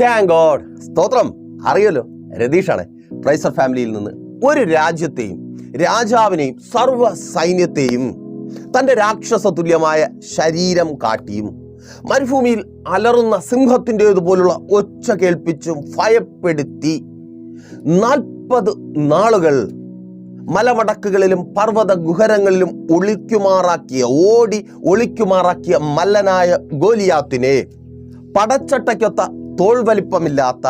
Thank God. സ്തോത്രം. അറിയല്ലോ, രതീഷാണ്. പ്രൈസർ ഫാമിലിയിൽ നിന്ന് ഒരു രാജ്യത്തെയും രാജാവിനെയും സർവ്വ സൈന്യത്തെയും തൻ്റെ രാക്ഷസ തുല്യമായ ശരീരം കാട്ടിയും മരുഭൂമിയിൽ അലറുന്ന സിംഹത്തിൻ്റേതുപോലുള്ള ഒച്ച കേൾപ്പിച്ചും ഭയപ്പെടുത്തി 40 നാളുകൾ മലമടക്കുകളിലും പർവ്വത ഗുഹരങ്ങളിലും ഒളിക്കുമാറാക്കിയ മല്ലനായ ഗോലിയാത്തിനെ പടച്ചട്ടയ്ക്കൊത്ത തോൾവലിപ്പമില്ലാത്ത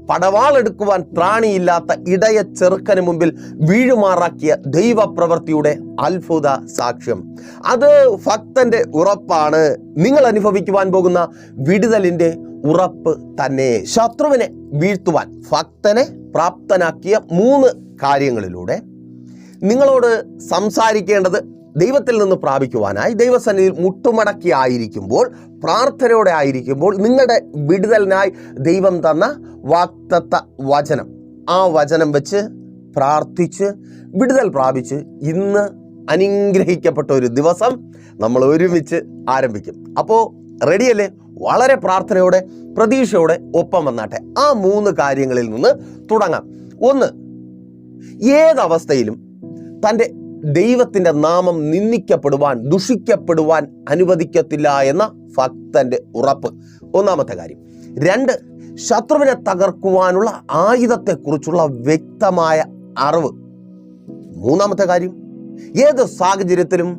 പടവാളെടുക്കുവാൻ ത്രാണിയില്ലാത്ത ഇടയ ചെറുക്കന് മുമ്പിൽ വീഴുമാറാക്കിയ ദൈവപ്രവൃത്തിയുടെ അത്ഭുത സാക്ഷ്യം. അത് ഭക്തന്റെ ഉറപ്പാണ്. നിങ്ങൾ അനുഭവിക്കുവാൻ പോകുന്ന വിടുതലിന്റെ ഉറപ്പ് തന്നെ. ശത്രുവിനെ വീഴ്ത്തുവാൻ ഭക്തനെ പ്രാപ്തനാക്കിയ 3 കാര്യങ്ങളിലൂടെ നിങ്ങളോട് സംസാരിക്കേണ്ടത് ദൈവത്തിൽ നിന്ന് പ്രാപിക്കുവാനായി ദൈവസന്നിധിയിൽ മുട്ടുമടക്കി ആയിരിക്കുമ്പോൾ, പ്രാർത്ഥനയോടെ ആയിരിക്കുമ്പോൾ, നിങ്ങളുടെ വിടുതലിനായി ദൈവം തന്ന വാഗ്ദത്ത വചനം, ആ വചനം വെച്ച് പ്രാർത്ഥിച്ച് വിടുതൽ പ്രാപിച്ച് ഇന്ന് അനുഗ്രഹിക്കപ്പെട്ട ഒരു ദിവസം നമ്മൾ ഒരുമിച്ച് ആരംഭിക്കും. അപ്പോൾ റെഡിയല്ലേ? വളരെ പ്രാർത്ഥനയോടെ പ്രതീക്ഷയോടെ ഒപ്പം വന്നാട്ടെ. ആ 3 കാര്യങ്ങളിൽ നിന്ന് തുടങ്ങാം. 1, ഏതവസ്ഥയിലും തൻ്റെ ദൈവത്തിൻ്റെ നാമം നിന്ദിക്കപ്പെടുവാൻ, ദുഷിക്കപ്പെടുവാൻ അനുവദിക്കത്തില്ല എന്ന ഭക്തന്റെ ഉറപ്പ്. 1-ാമത്തെ കാര്യം. 2, ശത്രുവിനെ തകർക്കുവാനുള്ള ആയുധത്തെക്കുറിച്ചുള്ള വ്യക്തമായ അറിവ്. 3-ാമത്തെ കാര്യം, ഏത് സാഹചര്യത്തിലും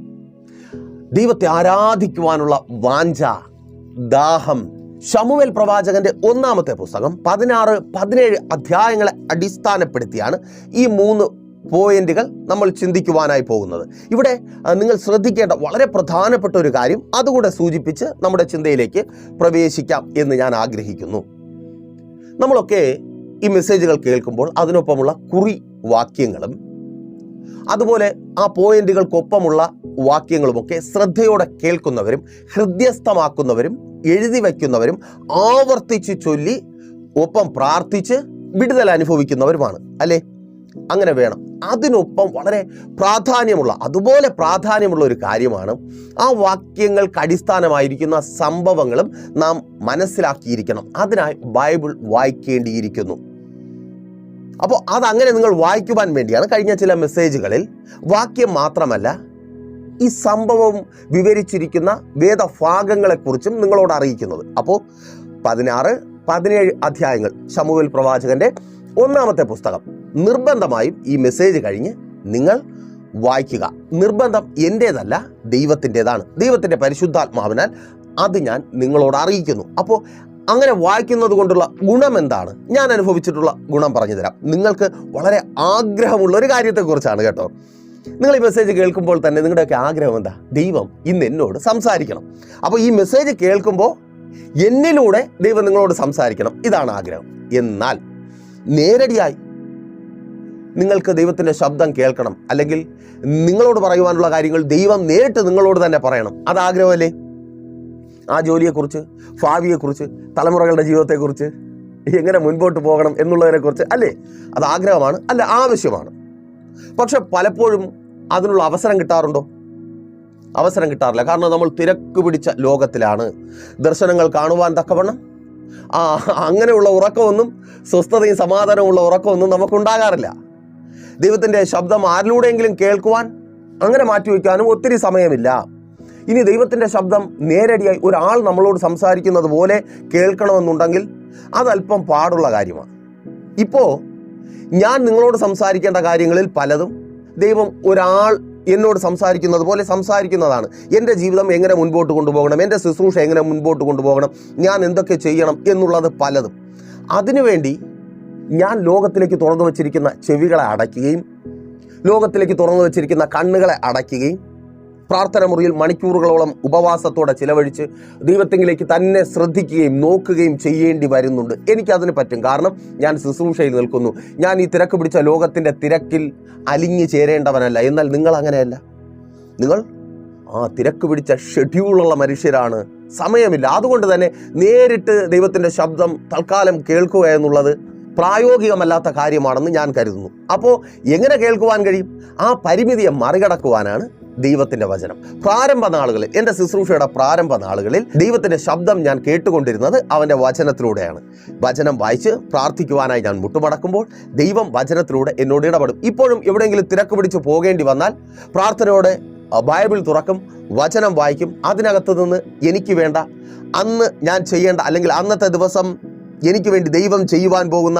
ദൈവത്തെ ആരാധിക്കുവാനുള്ള വാഞ്ച, ദാഹം. ശമൂവേൽ പ്രവാചകന്റെ 1-ാമത്തെ പുസ്തകം 16, 17 അധ്യായങ്ങളെ അടിസ്ഥാനപ്പെടുത്തിയാണ് ഈ 3 പോയിന്റുകൾ നമ്മൾ ചിന്തിക്കുവാനായി പോകുന്നത്. ഇവിടെ നിങ്ങൾ ശ്രദ്ധിക്കേണ്ട വളരെ പ്രധാനപ്പെട്ട ഒരു കാര്യം അതുകൂടെ സൂചിപ്പിച്ച് നമ്മുടെ ചിന്തയിലേക്ക് പ്രവേശിക്കാം എന്ന് ഞാൻ ആഗ്രഹിക്കുന്നു. നമ്മളൊക്കെ ഈ മെസ്സേജുകൾ കേൾക്കുമ്പോൾ അതിനൊപ്പമുള്ള കുറി വാക്യങ്ങളും അതുപോലെ ആ പോയിന്റുകൾക്കൊപ്പമുള്ള വാക്യങ്ങളുമൊക്കെ ശ്രദ്ധയോടെ കേൾക്കുന്നവരും ഹൃദ്യസ്ഥമാക്കുന്നവരും എഴുതി വയ്ക്കുന്നവരും ആവർത്തിച്ച് ചൊല്ലി ഒപ്പം പ്രാർത്ഥിച്ച് വിടുതൽ അനുഭവിക്കുന്നവരുമാണ്, അല്ലേ? അങ്ങനെ വേണം. അതിനൊപ്പം വളരെ അതുപോലെ പ്രാധാന്യമുള്ള ഒരു കാര്യമാണ് ആ വാക്യങ്ങൾക്ക് അടിസ്ഥാനമായിരിക്കുന്ന സംഭവങ്ങളും നാം മനസ്സിലാക്കിയിരിക്കണം. അതിനായി ബൈബിൾ വായിക്കേണ്ടിയിരിക്കുന്നു. അപ്പോൾ അതങ്ങനെ നിങ്ങൾ വായിക്കുവാൻ വേണ്ടിയാണ് കഴിഞ്ഞ ചില മെസ്സേജുകളിൽ വാക്യം മാത്രമല്ല ഈ സംഭവം വിവരിച്ചിരിക്കുന്ന വേദഭാഗങ്ങളെക്കുറിച്ചും നിങ്ങളോട് അറിയിക്കുന്നത്. അപ്പോൾ 16, 17 അധ്യായങ്ങൾ ശമൂവേൽ പ്രവാചകന്റെ 1-ാമത്തെ പുസ്തകം നിർബന്ധമായും ഈ മെസ്സേജ് കഴിഞ്ഞ് നിങ്ങൾ വായിക്കുക. നിർബന്ധം എൻ്റേതല്ല, ദൈവത്തിൻ്റെതാണ്. ദൈവത്തിൻ്റെ പരിശുദ്ധാത്മാവിനാൽ അത് ഞാൻ നിങ്ങളോട് അറിയിക്കുന്നു. അപ്പോൾ അങ്ങനെ വായിക്കുന്നത് കൊണ്ടുള്ള ഗുണം എന്താണ്? ഞാൻ അനുഭവിച്ചിട്ടുള്ള ഗുണം പറഞ്ഞു തരാം. നിങ്ങൾക്ക് വളരെ ആഗ്രഹമുള്ള ഒരു കാര്യത്തെക്കുറിച്ചാണ് കേട്ടോ. നിങ്ങൾ ഈ മെസ്സേജ് കേൾക്കുമ്പോൾ തന്നെ നിങ്ങളുടെയൊക്കെ ആഗ്രഹം എന്താ? ദൈവം ഇന്ന് എന്നോട് സംസാരിക്കണം. അപ്പോൾ ഈ മെസ്സേജ് കേൾക്കുമ്പോൾ എന്നിലൂടെ ദൈവം നിങ്ങളോട് സംസാരിക്കണം, ഇതാണ് ആഗ്രഹം. എന്നാൽ നേരടിയായി നിങ്ങൾക്ക് ദൈവത്തിൻ്റെ ശബ്ദം കേൾക്കണം, അല്ലെങ്കിൽ നിങ്ങളോട് പറയുവാനുള്ള കാര്യങ്ങൾ ദൈവം നേരിട്ട് നിങ്ങളോട് തന്നെ പറയണം. അത് ആഗ്രഹമല്ലേ? ആ ജോലിയെക്കുറിച്ച്, ഭാവിയെക്കുറിച്ച്, തലമുറകളുടെ ജീവിതത്തെക്കുറിച്ച്, എങ്ങനെ മുൻപോട്ട് പോകണം എന്നുള്ളതിനെക്കുറിച്ച്, അല്ലേ? അത് ആഗ്രഹമാണ്, അല്ല ആവശ്യമാണ്. പക്ഷെ പലപ്പോഴും അതിനുള്ള അവസരം കിട്ടാറുണ്ടോ? അവസരം കിട്ടാറില്ല. കാരണം നമ്മൾ തിരക്ക് പിടിച്ച ലോകത്തിലാണ്. ദർശനങ്ങൾ കാണുവാൻ തക്കവണ്ണം അങ്ങനെയുള്ള ഉറക്കമൊന്നും, സ്വസ്ഥതയും സമാധാനമുള്ള ഉറക്കമൊന്നും നമുക്കുണ്ടാകാറില്ല. ദൈവത്തിൻ്റെ ശബ്ദം ആരിലൂടെയെങ്കിലും കേൾക്കുവാൻ അങ്ങനെ മാറ്റിവെക്കാനും ഒത്തിരി സമയമില്ല. ഇനി ദൈവത്തിൻ്റെ ശബ്ദം നേരടിയായി ഒരാൾ നമ്മളോട് സംസാരിക്കുന്നത് പോലെ കേൾക്കണമെന്നുണ്ടെങ്കിൽ അതല്പം പാടുള്ള കാര്യമാണ്. ഇപ്പോൾ ഞാൻ നിങ്ങളോട് സംസാരിക്കേണ്ട കാര്യങ്ങളിൽ പലതും ദൈവം ഒരാൾ എന്നോട് സംസാരിക്കുന്നത് പോലെ സംസാരിക്കുന്നതാണ്. എൻ്റെ ജീവിതം എങ്ങനെ മുൻപോട്ട് കൊണ്ടുപോകണം, എൻ്റെ ശുശ്രൂഷ എങ്ങനെ മുൻപോട്ട് കൊണ്ടുപോകണം, ഞാൻ എന്തൊക്കെ ചെയ്യണം എന്നുള്ളത് പലതും. അതിനുവേണ്ടി ഞാൻ ലോകത്തിലേക്ക് തുറന്നു വച്ചിരിക്കുന്ന ചെവികളെ അടയ്ക്കുകയും ലോകത്തിലേക്ക് തുറന്നു വച്ചിരിക്കുന്ന കണ്ണുകളെ അടയ്ക്കുകയും പ്രാർത്ഥന മുറിയിൽ മണിക്കൂറുകളോളം ഉപവാസത്തോടെ ചിലവഴിച്ച് ദൈവത്തിലേക്ക് തന്നെ ശ്രദ്ധിക്കുകയും നോക്കുകയും ചെയ്യേണ്ടി വരുന്നുണ്ട്. എനിക്കതിന് പറ്റും. കാരണം ഞാൻ ശുശ്രൂഷയിൽ നിൽക്കുന്നു. ഞാൻ ഈ തിരക്ക് പിടിച്ച ലോകത്തിൻ്റെ തിരക്കിൽ അലിഞ്ഞു ചേരേണ്ടവനല്ല. എന്നാൽ നിങ്ങൾ അങ്ങനെയല്ല. നിങ്ങൾ തിരക്ക് പിടിച്ച ഷെഡ്യൂളുള്ള മനുഷ്യരാണ്. സമയമില്ല. അതുകൊണ്ട് തന്നെ നേരിട്ട് ദൈവത്തിൻ്റെ ശബ്ദം തൽക്കാലം കേൾക്കുക എന്നുള്ളത് പ്രായോഗികമല്ലാത്ത കാര്യമാണെന്ന് ഞാൻ കരുതുന്നു. അപ്പോൾ എങ്ങനെ കേൾക്കുവാൻ കഴിയും? ആ പരിമിതിയെ മറികടക്കുവാനാണ് ദൈവത്തിൻ്റെ വചനം. പ്രാരംഭ നാളുകളിൽ, എൻ്റെ ശുശ്രൂഷയുടെ പ്രാരംഭ നാളുകളിൽ ദൈവത്തിൻ്റെ ശബ്ദം ഞാൻ കേട്ടുകൊണ്ടിരുന്നത് അവൻ്റെ വചനത്തിലൂടെയാണ്. വചനം വായിച്ച് പ്രാർത്ഥിക്കുവാനായി ഞാൻ മുട്ടുമടക്കുമ്പോൾ ദൈവം വചനത്തിലൂടെ എന്നോട് ഇടപെടും. ഇപ്പോഴും എവിടെയെങ്കിലും തിരക്ക് പിടിച്ച് പോകേണ്ടി വന്നാൽ പ്രാർത്ഥനയോടെ ബൈബിൾ തുറക്കും, വചനം വായിക്കും. അതിനകത്ത് നിന്ന് എനിക്ക് വേണ്ട, അന്ന് ഞാൻ ചെയ്യേണ്ട, അല്ലെങ്കിൽ അന്നത്തെ ദിവസം എനിക്ക് വേണ്ടി ദൈവം ചെയ്യുവാൻ പോകുന്ന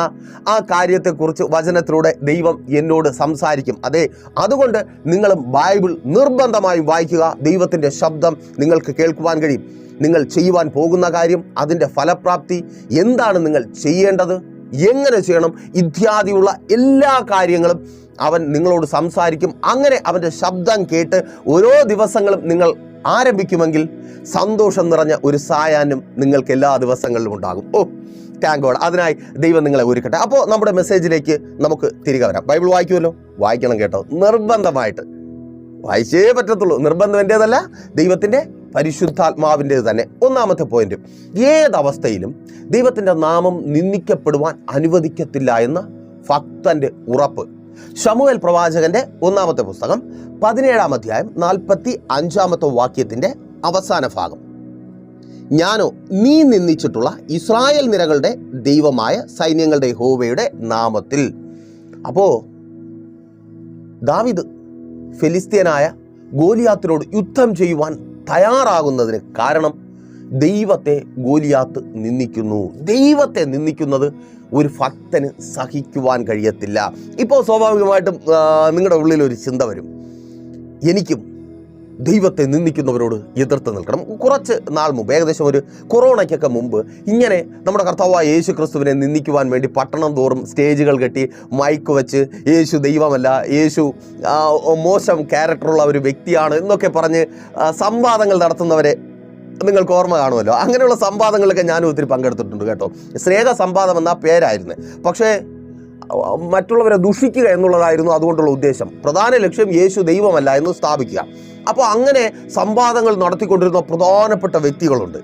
ആ കാര്യത്തെക്കുറിച്ച് വചനത്തിലൂടെ ദൈവം എന്നോട് സംസാരിക്കും. അതെ, അതുകൊണ്ട് നിങ്ങളും ബൈബിൾ നിർബന്ധമായും വായിക്കുക. ദൈവത്തിൻ്റെ ശബ്ദം നിങ്ങൾക്ക് കേൾക്കുവാൻ കഴിയും. നിങ്ങൾ ചെയ്യുവാൻ പോകുന്ന കാര്യം, അതിൻ്റെ ഫലപ്രാപ്തി, എന്താണ് നിങ്ങൾ ചെയ്യേണ്ടത്, എങ്ങനെ ചെയ്യണം, ഇത്യാദിയുള്ള എല്ലാ കാര്യങ്ങളും അവൻ നിങ്ങളോട് സംസാരിക്കും. അങ്ങനെ അവൻ്റെ ശബ്ദം കേട്ട് ഓരോ ദിവസങ്ങളും നിങ്ങൾ ആരംഭിക്കുമെങ്കിൽ സന്തോഷം നിറഞ്ഞ ഒരു സായാഹ്നം നിങ്ങൾക്ക് എല്ലാ ദിവസങ്ങളിലും ഉണ്ടാകും. Thank God. അതിനായി ദൈവം നിങ്ങളെ ഒരുക്കട്ടെ. അപ്പോൾ നമ്മുടെ മെസ്സേജിലേക്ക് നമുക്ക് തിരികെ വരാം. ബൈബിൾ വായിക്കുമല്ലോ, വായിക്കണം കേട്ടോ, നിർബന്ധമായിട്ട് വായിച്ചേ പറ്റത്തുള്ളൂ. നിർബന്ധം എൻ്റേതല്ല, ദൈവത്തിൻ്റെ പരിശുദ്ധാത്മാവിൻ്റേത് തന്നെ. ഒന്നാമത്തെ പോയിന്റ്, ഏതവസ്ഥയിലും ദൈവത്തിൻ്റെ നാമം നിന്ദിക്കപ്പെടുവാൻ അനുവദിക്കത്തില്ല എന്ന ഭക്തൻ്റെ ഉറപ്പ്. ശമൂവേൽ പ്രവാചകന്റെ 1-ാമത്തെ പുസ്തകം 17-ാം അധ്യായം 45-ാമത്തെ വാക്യത്തിന്റെ അവസാന ഭാഗം. ഞാനോ നീ നിന്ദിച്ചിട്ടുള്ള ഇസ്രായേൽ നിരകളുടെ ദൈവമായ സൈന്യങ്ങളുടെ യഹോവയുടെ നാമത്തിൽ. അപ്പോ ദാവീദ് ഫെലിസ്ത്യനായ ഗോലിയാത്തിനോട് യുദ്ധം ചെയ്യുവാൻ തയ്യാറാകുന്നതിന് കാരണം ദൈവത്തെ ഗോലിയാത്ത് നിന്ദിക്കുന്നു. ദൈവത്തെ നിന്ദിക്കുന്നത് ഒരു ഭക്തന് സഹിക്കുവാൻ കഴിയത്തില്ല. ഇപ്പോൾ സ്വാഭാവികമായിട്ടും നിങ്ങളുടെ ഉള്ളിലൊരു ചിന്ത വരും, എനിക്കും ദൈവത്തെ നിന്ദിക്കുന്നവരോട് എതിർത്ത് നിൽക്കണം. കുറച്ച് നാൾ മുമ്പ്, ഏകദേശം ഒരു കൊറോണയ്ക്കൊക്കെ മുമ്പ്, ഇങ്ങനെ നമ്മുടെ കർത്താവായ യേശു ക്രിസ്തുവിനെ നിന്ദിക്കുവാൻ വേണ്ടി പട്ടണം തോറും സ്റ്റേജുകൾ കെട്ടി മൈക്ക് വെച്ച് യേശു ദൈവമല്ല, യേശു മോശം ക്യാരക്ടറുള്ള ഒരു വ്യക്തിയാണ് എന്നൊക്കെ പറഞ്ഞ് സംവാദങ്ങൾ നടത്തുന്നവരെ നിങ്ങൾക്ക് ഓർമ്മ കാണുമല്ലോ. അങ്ങനെയുള്ള സംവാദങ്ങളിലൊക്കെ ഞാനും ഒത്തിരി പങ്കെടുത്തിട്ടുണ്ട് കേട്ടോ. സ്നേഹ സംവാദം എന്ന പേരായിരുന്നു. പക്ഷേ മറ്റുള്ളവരെ ദുഷിക്കുക എന്നുള്ളതായിരുന്നു അതുകൊണ്ടുള്ള ഉദ്ദേശം. പ്രധാന ലക്ഷ്യം യേശു ദൈവമല്ല എന്ന് സ്ഥാപിക്കുക. അപ്പോൾ അങ്ങനെ സംവാദങ്ങൾ നടത്തിക്കൊണ്ടിരുന്ന പ്രധാനപ്പെട്ട വ്യക്തികളുണ്ട്.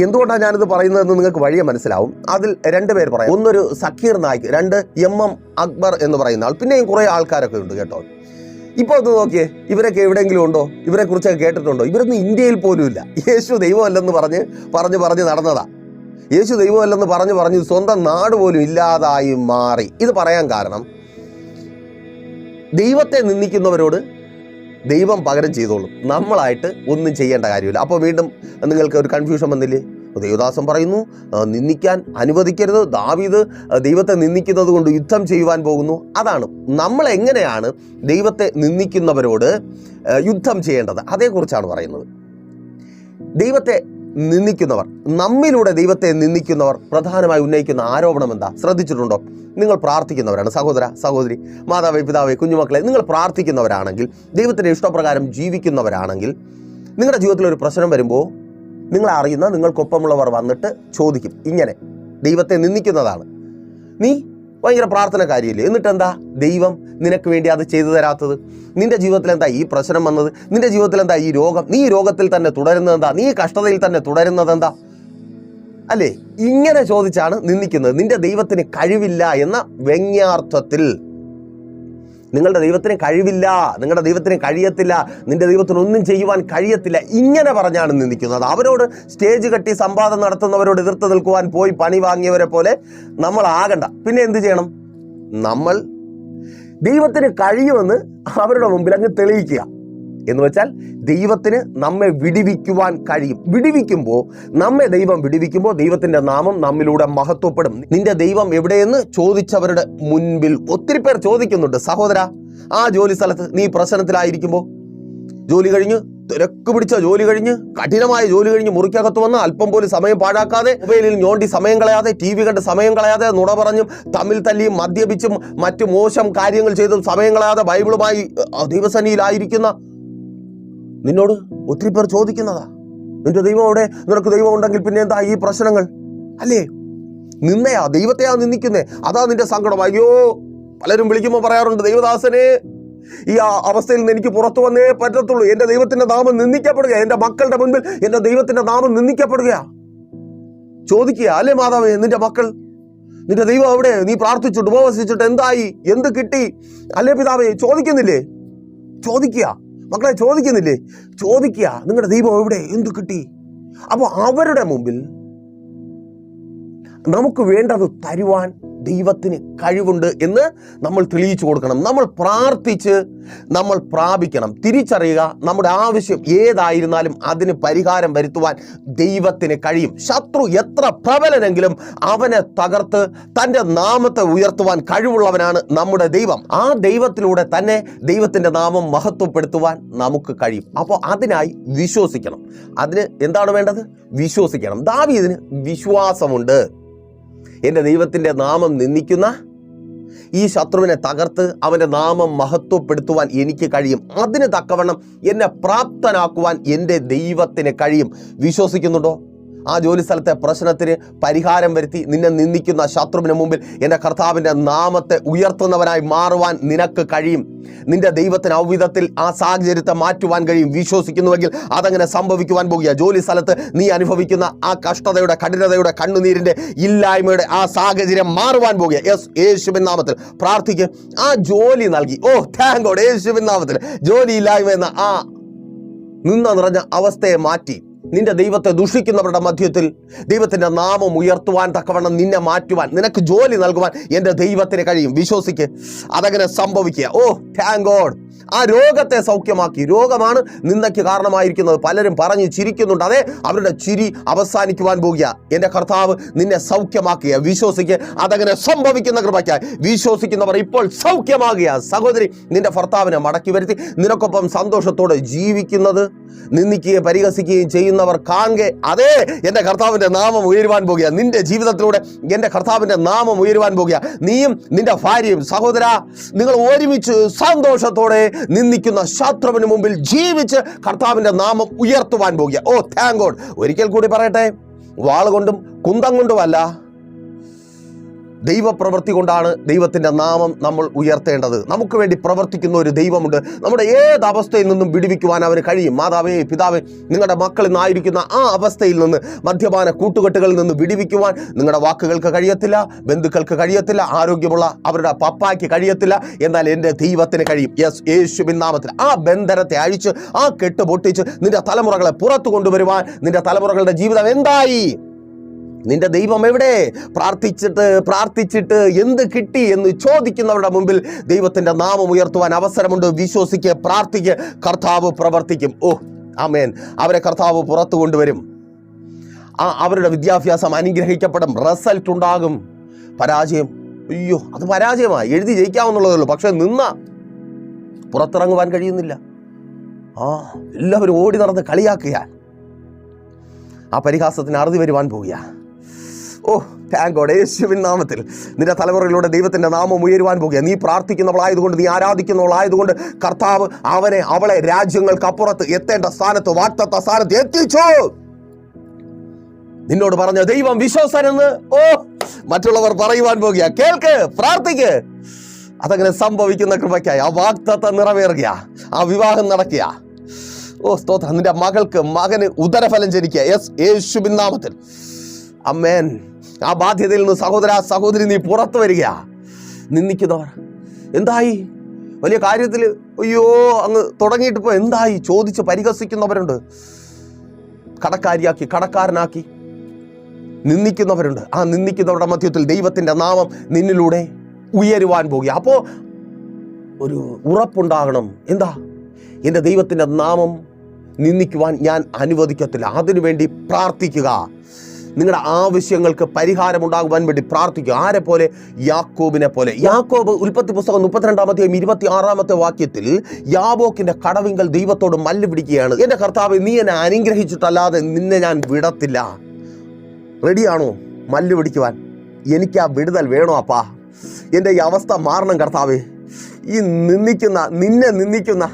എന്തുകൊണ്ടാണ് ഞാനിത് പറയുന്നതെന്ന് നിങ്ങൾക്ക് വഴിയെ മനസ്സിലാവും. അതിൽ 2 പേര് പറയാം. ഒന്നൊരു സക്കീർ നായിക്, 2 MM അക്ബർ എന്ന് പറയുന്ന ആൾ, പിന്നെയും കുറേ ആൾക്കാരൊക്കെ ഉണ്ട് കേട്ടോ. ഇപ്പോൾ ഒന്ന് നോക്കിയേ, ഇവരൊക്കെ എവിടെയെങ്കിലും ഉണ്ടോ? ഇവരെക്കുറിച്ചൊക്കെ കേട്ടിട്ടുണ്ടോ? ഇവരൊന്നും ഇന്ത്യയിൽ പോലും ഇല്ല. യേശു ദൈവമല്ലെന്ന് പറഞ്ഞ് നടന്നതാ. യേശു ദൈവമല്ലെന്ന് പറഞ്ഞ് സ്വന്തം നാട് പോലും ഇല്ലാതായി മാറി. ഇത് പറയാൻ കാരണം, ദൈവത്തെ നിന്ദിക്കുന്നവരോട് ദൈവം പകരം ചെയ്തോളും, നമ്മളായിട്ട് ഒന്നും ചെയ്യേണ്ട കാര്യമില്ല. അപ്പോൾ വീണ്ടും നിങ്ങൾക്ക് ഒരു കൺഫ്യൂഷൻ വന്നില്ലേ? ദേവദാസൻ പറയുന്നു നിന്ദിക്കാൻ അനുവദിക്കരുത്, ദാവീദ് ദൈവത്തെ നിന്ദിക്കുന്നത് കൊണ്ട് യുദ്ധം ചെയ്യുവാൻ പോകുന്നു. അതാണ് നമ്മൾ എങ്ങനെയാണ് ദൈവത്തെ നിന്ദിക്കുന്നവരോട് യുദ്ധം ചെയ്യേണ്ടത്, അതേക്കുറിച്ചാണ് പറയുന്നത്. ദൈവത്തെ നിന്ദിക്കുന്നവർ, നമ്മിലൂടെ ദൈവത്തെ നിന്ദിക്കുന്നവർ പ്രധാനമായി ഉന്നയിക്കുന്ന ആരോപണം എന്താ ശ്രദ്ധിച്ചിട്ടുണ്ടോ? നിങ്ങൾ പ്രാർത്ഥിക്കുന്നവരാണ്. സഹോദര സഹോദരി, മാതാവേ പിതാവേ കുഞ്ഞുമക്കളെ, നിങ്ങൾ പ്രാർത്ഥിക്കുന്നവരാണെങ്കിൽ, ദൈവത്തിൻ്റെ ഇഷ്ടപ്രകാരം ജീവിക്കുന്നവരാണെങ്കിൽ, നിങ്ങളുടെ ജീവിതത്തിൽ ഒരു പ്രശ്നം വരുമ്പോൾ നിങ്ങളെ അറിയുന്ന നിങ്ങൾക്കൊപ്പമുള്ളവർ വന്നിട്ട് ചോദിക്കും, ഇങ്ങനെ ദൈവത്തെ നിന്ദിക്കുന്നതാണ്, നീ ഭയങ്കര പ്രാർത്ഥനക്കാരിയല്ലേ, എന്നിട്ട് എന്താ ദൈവം നിനക്ക് വേണ്ടി അത് ചെയ്തു തരാത്തത്? നിന്റെ ജീവിതത്തിൽ എന്താ ഈ പ്രശ്നം വന്നത്? നിന്റെ ജീവിതത്തിൽ എന്താ ഈ രോഗം? നീ ഈ രോഗത്തിൽ തന്നെ തുടരുന്നത് എന്താ? നീ കഷ്ടതയിൽ തന്നെ തുടരുന്നത് എന്താ? അല്ലേ, ഇങ്ങനെ ചോദിച്ചാണ് നിന്ദിക്കുന്നത്. നിന്റെ ദൈവത്തിന് കഴിവില്ല എന്ന വ്യംഗ്യാർത്ഥത്തിൽ. നിങ്ങളുടെ ദൈവത്തിന് കഴിവില്ല, നിങ്ങളുടെ ദൈവത്തിന് കഴിയത്തില്ല, നിന്റെ ദൈവത്തിന് ഒന്നും ചെയ്യുവാൻ കഴിയത്തില്ല, ഇങ്ങനെ പറഞ്ഞാണ് നിന്ദിക്കുന്നത്. അവരോട് സ്റ്റേജ് കെട്ടി സംവാദം നടത്തുന്നവരോട് എതിർത്ത് നിൽക്കുവാൻ പോയി പണി വാങ്ങിയവരെ പോലെ നമ്മൾ ആകണ്ട. പിന്നെ എന്ത് ചെയ്യണം? നമ്മൾ ദൈവത്തിന് കഴിയുമെന്ന് അവരുടെ മുമ്പിൽ അങ്ങ് തെളിയിക്കുക. എന്ന് വെച്ചാൽ ദൈവത്തിന് നമ്മെ വിടിവിക്കുവാൻ കഴിയും. വിടിവിക്കുമ്പോൾ, നമ്മെ ദൈവം വിടിവിക്കുമ്പോൾ ദൈവത്തിന്റെ നാമം നമ്മിലൂടെ മഹത്വപ്പെടും. നിന്റെ ദൈവം എവിടെയെന്ന് ചോദിച്ചവരുടെ മുൻപിൽ ഒത്തിരി പേർ ചോദിക്കുന്നുണ്ട്. സഹോദര, ആ ജോലി സ്ഥലത്ത് നീ പ്രശ്നത്തിലായിരിക്കുമ്പോൾ, ജോലി കഴിഞ്ഞ് തിരക്ക് പിടിച്ച ജോലി കഴിഞ്ഞ്, കഠിനമായ ജോലി കഴിഞ്ഞ് മുറിക്കകത്ത് വന്ന് അല്പം പോലും സമയം പാഴാക്കാതെ, മൊബൈലിൽ ഞോണ്ടി സമയം കളയാതെ, TV കണ്ട് സമയം കളയാതെ, നുണ പറഞ്ഞും തമ്മിൽ തല്ലിയും മദ്യപിച്ചും മറ്റു മോശം കാര്യങ്ങൾ ചെയ്തും സമയം കളയാതെ ബൈബിളുമായി ദൈവസന്നിധിയിലായിരിക്കുന്ന നിന്നോട് ഒത്തിരി പേർ ചോദിക്കുന്നതാ, നിന്റെ ദൈവം അവിടെ, നിനക്ക് ദൈവം ഉണ്ടെങ്കിൽ പിന്നെ എന്താ ഈ പ്രശ്നങ്ങൾ? അല്ലേ, നിന്നയാ, ദൈവത്തെയാ നിന്ദിക്കുന്നേ, അതാ നിന്റെ സങ്കടം. അയ്യോ, പലരും വിളിക്കുമ്പോൾ പറയാറുണ്ട്, ദൈവദാസനെ ഈ അവസ്ഥയിൽ നിന്ന് എനിക്ക് പുറത്തു വന്നേ പറ്റത്തുള്ളൂ, എന്റെ ദൈവത്തിന്റെ നാമം നിന്ദിക്കപ്പെടുക, എന്റെ മക്കളുടെ മുൻപിൽ എന്റെ ദൈവത്തിന്റെ നാമം നിന്ദിക്കപ്പെടുകയാ. ചോദിക്കുക, അല്ലേ മാതാവേ, നിന്റെ മക്കൾ, നിന്റെ ദൈവം അവിടെ, നീ പ്രാർത്ഥിച്ചിട്ട് ഉപവസിച്ചിട്ട് എന്തായി, എന്ത് കിട്ടി? അല്ലേ പിതാവേ, ചോദിക്കുന്നില്ലേ? ചോദിക്കുക. മക്കളെ ചോദിക്കുന്നില്ലേ? ചോദിക്കുക, നിങ്ങളുടെ ദൈവം എവിടെ, എന്ത് കിട്ടി? അപ്പോൾ അവരുടെ മുമ്പിൽ നമുക്ക് വേണ്ടത് തരുവാൻ ദൈവത്തിന് കഴിവുണ്ട് എന്ന് നമ്മൾ തെളിയിച്ചു കൊടുക്കണം. നമ്മൾ പ്രാർത്ഥിച്ച് നമ്മൾ പ്രാപിക്കണം. തിരിച്ചറിയുക, നമ്മുടെ ആവശ്യം ഏതായിരുന്നാലും അതിന് പരിഹാരം വരുത്തുവാൻ ദൈവത്തിന് കഴിയും. ശത്രു എത്ര പ്രബലനെങ്കിലും അവനെ തകർത്ത് തൻ്റെ നാമത്തെ ഉയർത്തുവാൻ കഴിവുള്ളവനാണ് നമ്മുടെ ദൈവം. ആ ദൈവത്തിലൂടെ തന്നെ ദൈവത്തിൻ്റെ നാമം മഹത്വപ്പെടുത്തുവാൻ നമുക്ക് കഴിയും. അപ്പോൾ അതിനായി വിശ്വസിക്കണം. അതിന് എന്താണ് വേണ്ടത്? വിശ്വസിക്കണം. ദാവീദിന് വിശ്വാസമുണ്ട്. എൻ്റെ ദൈവത്തിൻ്റെ നാമം നിന്ദിക്കുന്ന ഈ ശത്രുവിനെ തകർത്ത് അവൻ്റെ നാമം മഹത്വപ്പെടുത്തുവാൻ എനിക്ക് കഴിയും. അതിന് തക്കവണ്ണം എന്നെ പ്രാപ്തനാക്കുവാൻ എൻ്റെ ദൈവത്തിന് കഴിയും. വിശ്വസിക്കുന്നുണ്ടോ? ആ ജോലി സ്ഥലത്തെ പ്രശ്നത്തിന് പരിഹാരം വരുത്തി നിന്നെ നിന്ദിക്കുന്ന ശത്രുവിന് മുമ്പിൽ എൻ്റെ കർത്താവിൻ്റെ നാമത്തെ ഉയർത്തുന്നവനായി മാറുവാൻ നിനക്ക് കഴിയും. നിന്റെ ദൈവത്തിന് ഔവിധത്തിൽ ആ സാഹചര്യത്തെ മാറ്റുവാൻ കഴിയും. വിശ്വസിക്കുന്നുവെങ്കിൽ അതങ്ങനെ സംഭവിക്കുവാൻ പോകുക. ജോലി സ്ഥലത്ത് നീ അനുഭവിക്കുന്ന ആ കഷ്ടതയുടെ, കഠിനതയുടെ, കണ്ണുനീരിൻ്റെ, ഇല്ലായ്മയുടെ ആ സാഹചര്യം മാറുവാൻ പോകുക. യേശുവിൻ നാമത്തിൽ പ്രാർത്ഥിക്കുക. ആ ജോലി നൽകി, താങ്ക് ഗോഡ്, യേശുവിൻ നാമത്തിൽ ജോലി ഇല്ലായ്മ എന്ന ആ നിറഞ്ഞ അവസ്ഥയെ മാറ്റി നിന്റെ ദൈവത്തെ ദുഷിക്കുന്നവരുടെ മധ്യത്തിൽ ദൈവത്തിൻ്റെ നാമം ഉയർത്തുവാൻ തക്കവണ്ണം നിന്നെ മാറ്റുവാൻ, നിനക്ക് ജോലി നൽകുവാൻ എൻ്റെ ദൈവത്തിന് കഴിയും. വിശ്വസിക്ക്, അതങ്ങനെ സംഭവിക്കുക. Thank God. ആ രോഗത്തെ സൗഖ്യമാക്കി. രോഗമാണ് നിന്ദയ്ക്ക് കാരണമായിരിക്കുന്നത്. പലരും പറഞ്ഞ് ചിരിക്കുന്നുണ്ട്. അതെ, അവരുടെ ചിരി അവസാനിക്കുവാൻ പോകുക. എൻ്റെ കർത്താവ് നിന്നെ സൗഖ്യമാക്കുക. വിശ്വസിക്ക്, അതങ്ങനെ സംഭവിക്കുന്ന കൃപയ്ക്കായി വിശ്വസിക്കുന്നവർ ഇപ്പോൾ സൗഖ്യമാകുക. സഹോദരി, നിന്റെ ഭർത്താവിനെ മടക്കി വരുത്തി നിനക്കൊപ്പം സന്തോഷത്തോടെ ജീവിക്കുന്നത് നിന്ദിക്കുകയും പരിഹസിക്കുകയും ചെയ്യുന്നവർ കാണുക. അതേ, എൻ്റെ കർത്താവിൻ്റെ നാമം ഉയരുവാൻ പോകുക. നിന്റെ ജീവിതത്തിലൂടെ എൻ്റെ കർത്താവിൻ്റെ നാമം ഉയരുവാൻ പോകുക. നീയും നിന്റെ ഭാര്യയും, സഹോദര, നിങ്ങൾ ഒരുമിച്ച് സന്തോഷത്തോടെ നിന്ദിക്കുന്ന ശത്രുവിന് മുമ്പിൽ ജീവിച്ച് കർത്താവിൻ്റെ നാമം ഉയർത്തുവാൻ പോകുക. Thank God. ഒരിക്കൽ കൂടി പറയട്ടെ, വാളുകൊണ്ടും കുന്തം കൊണ്ടുമല്ല, ദൈവപ്രവൃത്തി കൊണ്ടാണ് ദൈവത്തിൻ്റെ നാമം നമ്മൾ ഉയർത്തേണ്ടത്. നമുക്ക് വേണ്ടി പ്രവർത്തിക്കുന്ന ഒരു ദൈവമുണ്ട്. നമ്മുടെ ഏത് അവസ്ഥയിൽ നിന്നും വിടുവിക്കുവാൻ അവന് കഴിയും. മാതാവേ, പിതാവേ, നിങ്ങളുടെ മക്കൾ ഇന്നായിരിക്കുന്ന ആ അവസ്ഥയിൽ നിന്ന്, മദ്യപാന കൂട്ടുകെട്ടുകളിൽ നിന്ന് വിടുവിക്കുവാൻ നിങ്ങളുടെ വാക്കുകൾക്ക് കഴിയത്തില്ല, ബന്ധുക്കൾക്ക് കഴിയത്തില്ല, ആരോഗ്യമുള്ള അവരുടെ പപ്പായ്ക്ക് കഴിയത്തില്ല. എന്നാൽ എൻ്റെ ദൈവത്തിന് കഴിയും. യേശുവിൻ നാമത്തിൽ ആ ബന്ധനത്തെ അഴിച്ച്, ആ കെട്ട് പൊട്ടിച്ച് നിന്റെ തലമുറകളെ പുറത്തു കൊണ്ടുവരുവാൻ, നിന്റെ തലമുറകളുടെ ജീവിതം എന്തായി, നിന്റെ ദൈവം എവിടെ, പ്രാർത്ഥിച്ചിട്ട് എന്ത് കിട്ടി എന്ന് ചോദിക്കുന്നവരുടെ മുമ്പിൽ ദൈവത്തിൻ്റെ നാമം ഉയർത്തുവാൻ അവസരമുണ്ട്. വിശ്വസിക്ക്, പ്രാർത്ഥിക്ക്, കർത്താവ് പ്രവർത്തിക്കും. ആമേൻ. അവരെ കർത്താവ് പുറത്തു കൊണ്ടുവരും. അവരുടെ വിദ്യാഭ്യാസം അനുഗ്രഹിക്കപ്പെടും. റിസൾട്ട് ഉണ്ടാകും. പരാജയം, അത് പരാജയമായി, എഴുതി ജയിക്കാവുന്നുള്ളതേ ഉള്ളൂ. പക്ഷെ പുറത്തിറങ്ങുവാൻ കഴിയുന്നില്ല. എല്ലാവരും ഓടി നടന്ന് കളിയാക്കുക. ആ പരിഹാസത്തിന് അറുതി വരുവാൻ പോവുക. Thank God. യേശുവിൻ നാമത്തിൽ നിന്റെ തലമുറയിലൂടെ ദൈവത്തിൻ്റെ നാമം ഉയരുവാൻ പോകുക. നീ പ്രാർത്ഥിക്കുന്നവളായതുകൊണ്ട്, നീ ആരാധിക്കുന്നവളായതുകൊണ്ട് കർത്താവ് അവളെ രാജ്യങ്ങൾക്കപ്പുറത്ത് എത്തേണ്ട സ്ഥാനത്ത്, വാഗ്ദത്ത സ്ഥാനത്ത് എത്തിച്ചു. നിന്നോട് പറഞ്ഞ ദൈവം വിശ്വസനെന്ന് മറ്റുള്ളവർ പറയുവാൻ പോകുക. കേൾക്ക്, പ്രാർത്ഥിക്ക്, അതങ്ങനെ സംഭവിക്കുന്ന കൃപയ്ക്കായി ആ വാഗ്ദത്ത നിറവേറുക, ആ വിവാഹം നടക്കുക. സ്തോത്രം. നിന്റെ മകന് ഉദരഫലം ജനിക്കുക. യേശുവിൻ നാമത്തിൽ. അമ്മേൻ. ആ ബാധ്യതയിൽ നിന്ന് സഹോദരി നീ പുറത്തു വരിക. നിന്ദിക്കുന്നവർ എന്തായി, വലിയ കാര്യത്തിൽ അങ്ങ് തുടങ്ങിയിട്ടിപ്പോൾ എന്തായി ചോദിച്ച് പരിഹസിക്കുന്നവരുണ്ട്. കടക്കാരിയാക്കി, കടക്കാരനാക്കി നിന്ദിക്കുന്നവരുണ്ട്. ആ നിന്ദിക്കുന്നവരുടെ മധ്യത്തിൽ ദൈവത്തിൻ്റെ നാമം നിന്നിലൂടെ ഉയരുവാൻ പോകുക. അപ്പോൾ ഒരു ഉറപ്പുണ്ടാകണം. എന്താ? എൻ്റെ ദൈവത്തിൻ്റെ നാമം നിന്ദിക്കുവാൻ ഞാൻ അനുവദിക്കത്തില്ല. അതിനുവേണ്ടി പ്രാർത്ഥിക്കുക. നിങ്ങളുടെ ആവശ്യങ്ങൾക്ക് പരിഹാരമുണ്ടാകുവാൻ വേണ്ടി പ്രാർത്ഥിക്കുക. ആരെ പോലെ? യാക്കോബിനെ പോലെ. യാക്കോബ് ഉൽപ്പത്തി പുസ്തകം 32-26 വാക്യത്തിൽ യാബോക്കിന്റെ കടവിങ്കൽ ദൈവത്തോട് മല്ല് പിടിക്കുകയാണ്. എൻ്റെ കർത്താവ്, നീ എന്നെ അനുഗ്രഹിച്ചിട്ടല്ലാതെ നിന്നെ ഞാൻ വിടത്തില്ല. റെഡിയാണോ മല്ല് പിടിക്കുവാൻ? എനിക്ക് ആ വിടുതൽ വേണോ അപ്പാ? എൻ്റെ ഈ അവസ്ഥ മാറണം കർത്താവേ. നിന്നെ നിന്ദിക്കുന്ന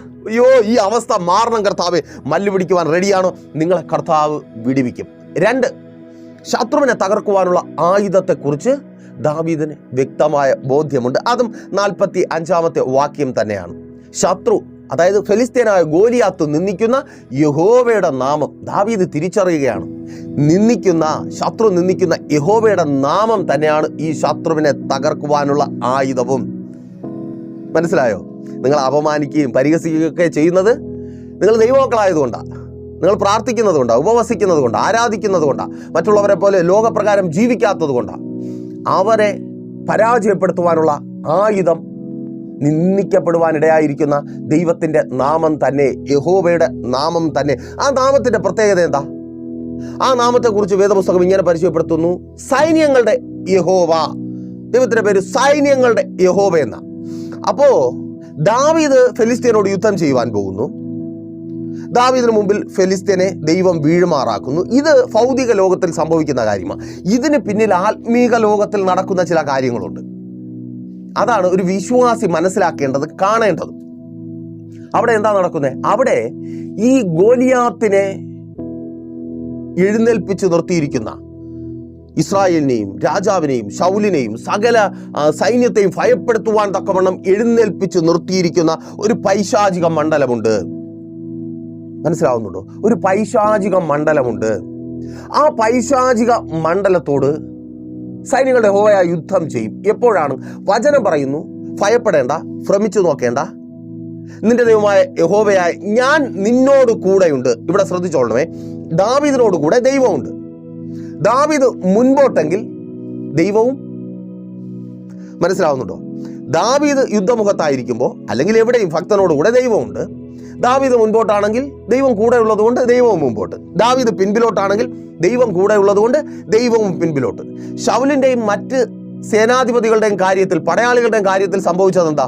ഈ അവസ്ഥ മാറണം കർത്താവേ. മല്ല് പിടിക്കുവാൻ റെഡിയാണോ? നിങ്ങളെ കർത്താവ് വിടുവിക്കും. 2, ശത്രുവിനെ തകർക്കുവാനുള്ള ആയുധത്തെക്കുറിച്ച് ദാവീദിന് വ്യക്തമായ ബോധ്യമുണ്ട്. അതും 45 വാക്യം തന്നെയാണ്. ശത്രു, അതായത് ഫെലിസ്ത്യനായ ഗോലിയാത്ത് നിന്ദിക്കുന്ന യഹോവയുടെ നാമം ദാവീദ് തിരിച്ചറിയുകയാണ്. ശത്രു നിന്ദിക്കുന്ന യഹോവയുടെ നാമം തന്നെയാണ് ഈ ശത്രുവിനെ തകർക്കുവാനുള്ള ആയുധവും. മനസ്സിലായോ? നിങ്ങൾ അപമാനിക്കുകയും പരിഹസിക്കുകയൊക്കെ ചെയ്യുന്നത് നിങ്ങൾ ദൈവമക്കളായതുകൊണ്ടാണ്, നിങ്ങൾ പ്രാർത്ഥിക്കുന്നത് കൊണ്ടാണ്, ഉപവസിക്കുന്നത് കൊണ്ടാണ്, ആരാധിക്കുന്നത് കൊണ്ടാണ്, മറ്റുള്ളവരെ പോലെ ലോകപ്രകാരം ജീവിക്കാത്തത് കൊണ്ടാണ്. അവരെ പരാജയപ്പെടുത്തുവാനുള്ള ആയുധം നിന്ദിക്കപ്പെടുവാനിടയായിരിക്കുന്ന ദൈവത്തിൻ്റെ നാമം തന്നെ, യഹോവയുടെ നാമം തന്നെ. ആ നാമത്തിൻ്റെ പ്രത്യേകത എന്താ? ആ നാമത്തെക്കുറിച്ച് വേദപുസ്തകം ഇങ്ങനെ പരിചയപ്പെടുത്തുന്നു: സൈന്യങ്ങളുടെ യഹോവ. ദൈവത്തിൻ്റെ പേര് സൈന്യങ്ങളുടെ യഹോവ എന്ന. അപ്പോ ദാവീദ് ഫെലിസ്ത്യനോട് യുദ്ധം ചെയ്യുവാൻ പോകുന്നു. ദാവീദിന് മുമ്പിൽ ഫെലിസ്ത്യനെ ദൈവം വീഴുമാറാക്കുന്നു. ഇത് ഭൗതിക ലോകത്തിൽ സംഭവിക്കുന്ന കാര്യമാണ്. ഇതിന് പിന്നിൽ ആത്മീക ലോകത്തിൽ നടക്കുന്ന ചില കാര്യങ്ങളുണ്ട്. അതാണ് ഒരു വിശ്വാസി മനസ്സിലാക്കേണ്ടത്, കാണേണ്ടത്. അവിടെ എന്താ നടക്കുന്നത്? അവിടെ ഈ ഗോലിയാത്തിനെ എഴുന്നേൽപ്പിച്ച് നിർത്തിയിരിക്കുന്ന ഇസ്രായേലിനെയും രാജാവിനെയും ശൗലിനെയും സകല സൈന്യത്തെയും ഭയപ്പെടുത്തുവാൻ തക്കവണ്ണം എഴുന്നേൽപ്പിച്ച് നിർത്തിയിരിക്കുന്ന ഒരു പൈശാചിക മണ്ഡലമുണ്ട്. മനസ്സിലാവുന്നുണ്ടോ? ഒരു പൈശാചിക മണ്ഡലമുണ്ട്. ആ പൈശാചിക മണ്ഡലത്തോട് സൈന്യങ്ങളുടെ യഹോവ യുദ്ധം ചെയ്യും. എപ്പോഴാണ്? വചനം പറയുന്നു, ഭയപ്പെടേണ്ട, ഭ്രമിച്ചു നോക്കേണ്ട, നിന്റെ ദൈവമായ യഹോവയായ ഞാൻ നിന്നോട് കൂടെയുണ്ട്. ഇവിടെ ശ്രദ്ധിച്ചോളണമേ, ദാവീദിനോട് കൂടെ ദൈവമുണ്ട്. ദാവീദ് മുൻപോട്ടെങ്കിൽ ദൈവവും. മനസ്സിലാവുന്നുണ്ടോ? ദാവീദ് യുദ്ധമുഖത്തായിരിക്കുമ്പോൾ അല്ലെങ്കിൽ എവിടെയും ഭക്തനോടുകൂടെ ദൈവമുണ്ട്. ദാവീദ് മുൻപോട്ടാണെങ്കിൽ ദൈവം കൂടെ ഉള്ളതുകൊണ്ട് ദൈവവും മുമ്പോട്ട്. ദാവീദ് പിൻപിലോട്ടാണെങ്കിൽ ദൈവം കൂടെ ഉള്ളതുകൊണ്ട് ദൈവവും പിൻപിലോട്ട്. ശൗലിൻ്റെയും മറ്റ് സേനാധിപതികളുടെയും കാര്യത്തിൽ, പടയാളികളുടെയും കാര്യത്തിൽ സംഭവിച്ചത് എന്താ?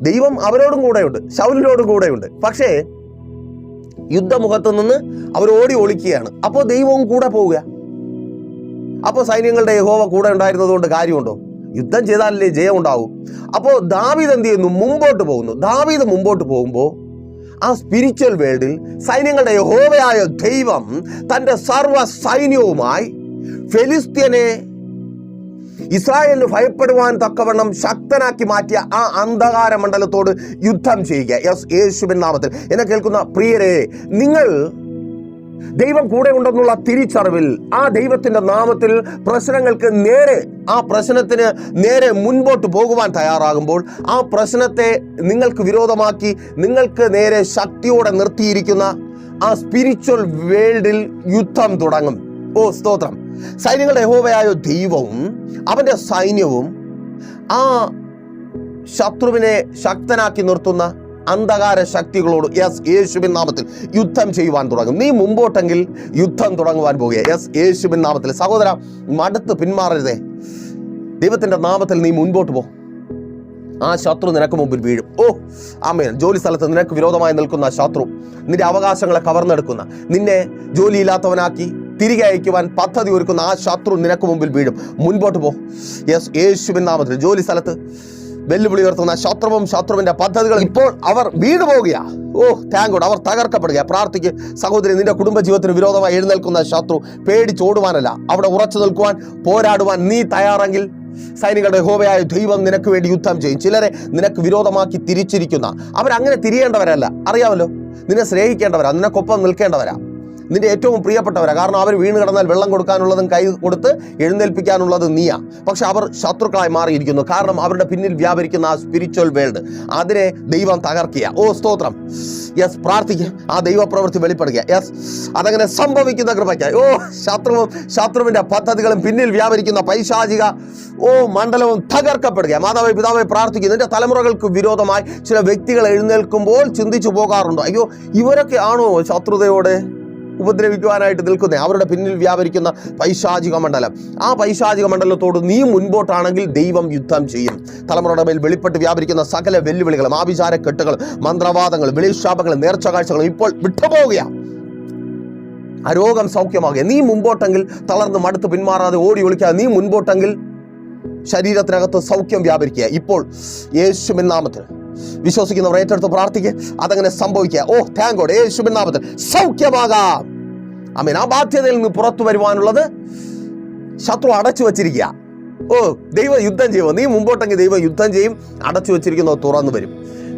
ദൈവം അവരോടും കൂടെയുണ്ട്, ശൗലിനോടും കൂടെയുണ്ട്. പക്ഷേ യുദ്ധമുഖത്ത് നിന്ന് അവർ ഓടി ഒളിക്കുകയാണ്. അപ്പോൾ ദൈവവും കൂടെ പോവുക. അപ്പോൾ സൈന്യങ്ങളുടെ യഹോവ കൂടെ ഉണ്ടായിരുന്നത് കൊണ്ട് കാര്യമുണ്ടോ? യുദ്ധം ചെയ്താലല്ലേ ജയം ഉണ്ടാവും. അപ്പോൾ ദാവീദ് എന്ത് ചെയ്യുന്നു? മുമ്പോട്ട് പോകുന്നു. ദാവീദ് മുമ്പോട്ട് പോകുമ്പോൾ ആ സ്പിരിച്വൽ വേൾഡിൽ സൈന്യങ്ങളുടെ യഹോവയായ ദൈവം തൻ്റെ സർവ്വ സൈന്യവുമായി ഫെലിസ്ത്യനെ ഇസ്രായേലിന് ഭയപ്പെടുവാൻ തക്കവണ്ണം ശക്തനാക്കി മാറ്റിയ ആ അന്ധകാര മണ്ഡലത്തോട് യുദ്ധം ചെയ്യുക. യേശുവിൻ നാമത്തിൽ എന്നെ കേൾക്കുന്ന പ്രിയരെ, നിങ്ങൾ ദൈവം കൂടെ ഉണ്ടെന്നുള്ള തിരിച്ചറിവിൽ ആ ദൈവത്തിന്റെ നാമത്തിൽ പ്രശ്നങ്ങൾക്ക് നേരെ, ആ പ്രശ്നത്തിന് നേരെ മുൻപോട്ട് പോകുവാൻ തയ്യാറാകുമ്പോൾ ആ പ്രശ്നത്തെ നിങ്ങൾക്ക് വിരോധമാക്കി നിങ്ങൾക്ക് നേരെ ശക്തിയോടെ നിർത്തിയിരിക്കുന്ന ആ സ്പിരിച്വൽ വേൾഡിൽ യുദ്ധം തുടങ്ങും. ഓ സ്തോത്രം! സൈന്യങ്ങളുടെ യഹോവയായ ദൈവവും അവന്റെ സൈന്യവും ആ ശത്രുവിനെ ശക്തനാക്കി നിർത്തുന്ന അന്ധകാര ശക്തികളോട് യേശുവിൻ നാമത്തിൽ യുദ്ധം ചെയ്യുവാൻ തുടങ്ങും. നീ മുമ്പോട്ടെങ്കിൽ യുദ്ധം തുടങ്ങുവാൻ പോകുക. യേശുവിൻ നാമത്തിൽ. സഹോദര, മടുത്ത് പിന്മാറരുതേ. ദൈവത്തിന്റെ നാമത്തിൽ നീ മുൻപോട്ട് പോ. ആ ശത്രു നിനക്ക് മുമ്പിൽ വീഴും. ഓ ആമേൻ. ജോലി സ്ഥലത്ത് നിനക്ക് വിരോധമായി നിൽക്കുന്ന ശത്രു, നിന്റെ അവകാശങ്ങളെ കവർന്നെടുക്കുന്ന, നിന്നെ ജോലിയില്ലാത്തവനാക്കി തിരികെ അയക്കുവാൻ പദ്ധതി ഒരുക്കുന്ന ആ ശത്രു നിനക്ക് മുമ്പിൽ വീഴും. മുൻപോട്ട് പോ. യേശുവിൻ നാമത്തിൽ. ജോലി സ്ഥലത്ത് വെല്ലുവിളി ഉയർത്തുന്ന ശത്രുവും ശത്രുവിന്റെ പദ്ധതികൾ ഇപ്പോൾ അവർ വീണു പോകുകയാ. ഓ താങ്ക് ഗോഡ്. അവർ തകർക്കപ്പെടുക. പ്രാർത്ഥിക്ക് സഹോദരി. നിന്റെ കുടുംബജീവിതത്തിന് വിരോധമായി എഴുന്നേൽക്കുന്ന ശത്രു പേടിച്ചോടുവാനല്ല, അവിടെ ഉറച്ചു നിൽക്കുവാൻ, പോരാടുവാൻ നീ തയ്യാറെങ്കിൽ സൈനികരുടെ യഹോവയായ ദൈവം നിനക്ക് വേണ്ടി യുദ്ധം ചെയ്യും. ചിലരെ നിനക്ക് വിരോധമാക്കി തിരിച്ചിരിക്കുന്ന, അവരങ്ങനെ തിരിയേണ്ടവരല്ല, അറിയാമല്ലോ. നിന്നെ സ്നേഹിക്കേണ്ടവരാ, നിനക്കൊപ്പം നിൽക്കേണ്ടവരാ, നിന്റെ ഏറ്റവും പ്രിയപ്പെട്ടവരാ. കാരണം അവർ വീണ് കിടന്നാൽ വെള്ളം കൊടുക്കാനുള്ളതും കൈ കൊടുത്ത് എഴുന്നേൽപ്പിക്കാനുള്ളത് നീയാ. പക്ഷെ അവർ ശത്രുക്കളായി മാറിയിരിക്കുന്നു. കാരണം അവരുടെ പിന്നിൽ വ്യാപരിക്കുന്ന ആ സ്പിരിച്വൽ വേൾഡ്, അതിനെ ദൈവം തകർക്കുക. ഓ സ്തോത്രം. പ്രാർത്ഥിക്കുക. ആ ദൈവപ്രവൃത്തി വെളിപ്പെടുക. അതങ്ങനെ സംഭവിക്കുന്ന കൃപയ്ക്കായി. ഓ ശത്രുവും ശത്രുവിന്റെ പദ്ധതികളും പിന്നിൽ വ്യാപരിക്കുന്ന പൈശാചിക മണ്ഡലവും തകർക്കപ്പെടുക. മാതാവേ പിതാവേ പ്രാർത്ഥിക്കുക. നിന്റെ തലമുറകൾക്ക് വിരോധമായി ചില വ്യക്തികൾ എഴുന്നേൽക്കുമ്പോൾ ചിന്തിച്ചു പോകാറുണ്ടോ? അയ്യോ, ഇവരൊക്കെ ആണോ ശത്രുതയോടെ ഉപദ്രവിക്കുവാനായിട്ട് നിൽക്കുന്നത്? അവരുടെ പിന്നിൽ വ്യാപരിക്കുന്ന പൈശാചിക മണ്ഡലം. ആ പൈശാചിക മണ്ഡലത്തോട് നീ മുൻപോട്ടാണെങ്കിൽ ദൈവം യുദ്ധം ചെയ്യും. തലമുറയുടെ മേൽ വെളിപ്പെട്ട് വ്യാപരിക്കുന്ന സകല വെല്ലുവിളികളും, ആഭിചാര കെട്ടുകൾ, മന്ത്രവാദങ്ങൾ, വെളിശാപങ്ങൾ, നേർച്ച കാഴ്ചകളും ഇപ്പോൾ വിട്ടുപോവുകയാണ്. ആ രോഗം സൗഖ്യമാകുക. നീ മുമ്പോട്ടെങ്കിൽ തളർന്ന് മടുത്ത് പിന്മാറാതെ ഓടി ഒളിക്കാതെ നീ മുൻപോട്ടെങ്കിൽ ശരീരത്തിനകത്ത് സൗഖ്യം വ്യാപരിക്കുക. ഇപ്പോൾ യേശുവിൻ നാമത്തിൽ വിശ്വസിക്കുന്നവർ ഏറ്റെടുത്ത് പ്രാർത്ഥിക്കുക. അതങ്ങനെ സംഭവിക്കുക. ഓ താങ്ക് ഗോഡ്. യേശുവിൻ നാമത്തിൽ സൗഖ്യമാകാം. ആമേൻ. ആ ബാധ്യതയിൽ നിന്ന് പുറത്തു വരുവാനുള്ളത് ശത്രു അടച്ചു വച്ചിരിക്കുക. ഓ ദൈവം യുദ്ധം ചെയ്യുമോ? നീ മുമ്പോട്ടെങ്കിൽ ദൈവം യുദ്ധം ചെയ്യും. അടച്ചു വച്ചിരിക്കുന്നത് തുറന്നു വരും.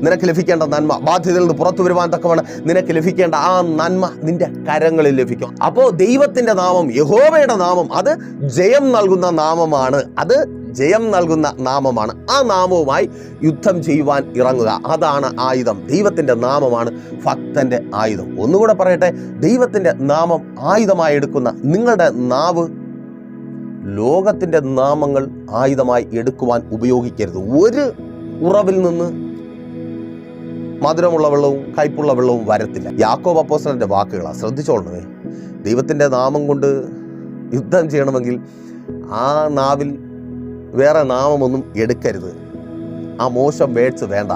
നിനക്ക് ലഭിക്കേണ്ട നന്മ, ബാധ്യതയിൽ നിന്ന് പുറത്തു വരുവാൻ തക്കവണ്ണം നിനക്ക് ലഭിക്കേണ്ട ആ നന്മ നിന്റെ കരങ്ങളിൽ ലഭിക്കും. അപ്പോൾ ദൈവത്തിന്റെ നാമം, യഹോവയുടെ നാമം, അത് ജയം നൽകുന്ന നാമമാണ്. അത് ജയം നൽകുന്ന നാമമാണ്. ആ നാമവുമായി യുദ്ധം ചെയ്യുവാൻ ഇറങ്ങുക. അതാണ് ആയുധം. ദൈവത്തിൻ്റെ നാമമാണ് ഭക്തൻ്റെ ആയുധം. ഒന്നുകൂടെ പറയട്ടെ, ദൈവത്തിൻ്റെ നാമം ആയുധമായി എടുക്കുന്ന നിങ്ങളുടെ നാവ് ലോകത്തിൻ്റെ നാമങ്ങൾ ആയുധമായി എടുക്കുവാൻ ഉപയോഗിക്കരുത്. ഒരു ഉറവിൽ നിന്ന് മധുരമുള്ള വെള്ളവും കയ്പുള്ള വെള്ളവും വരത്തില്ല. യാക്കോബ് അപ്പോസ്തലൻ്റെ വാക്കുകളാണ്, ശ്രദ്ധിച്ചോളണമേ. ദൈവത്തിൻ്റെ നാമം കൊണ്ട് യുദ്ധം ചെയ്യണമെങ്കിൽ ആ നാവിൽ വേറെ നാമമൊന്നും എടുക്കരുത്. ആ മോശം വേർഡ്സ് വേണ്ട,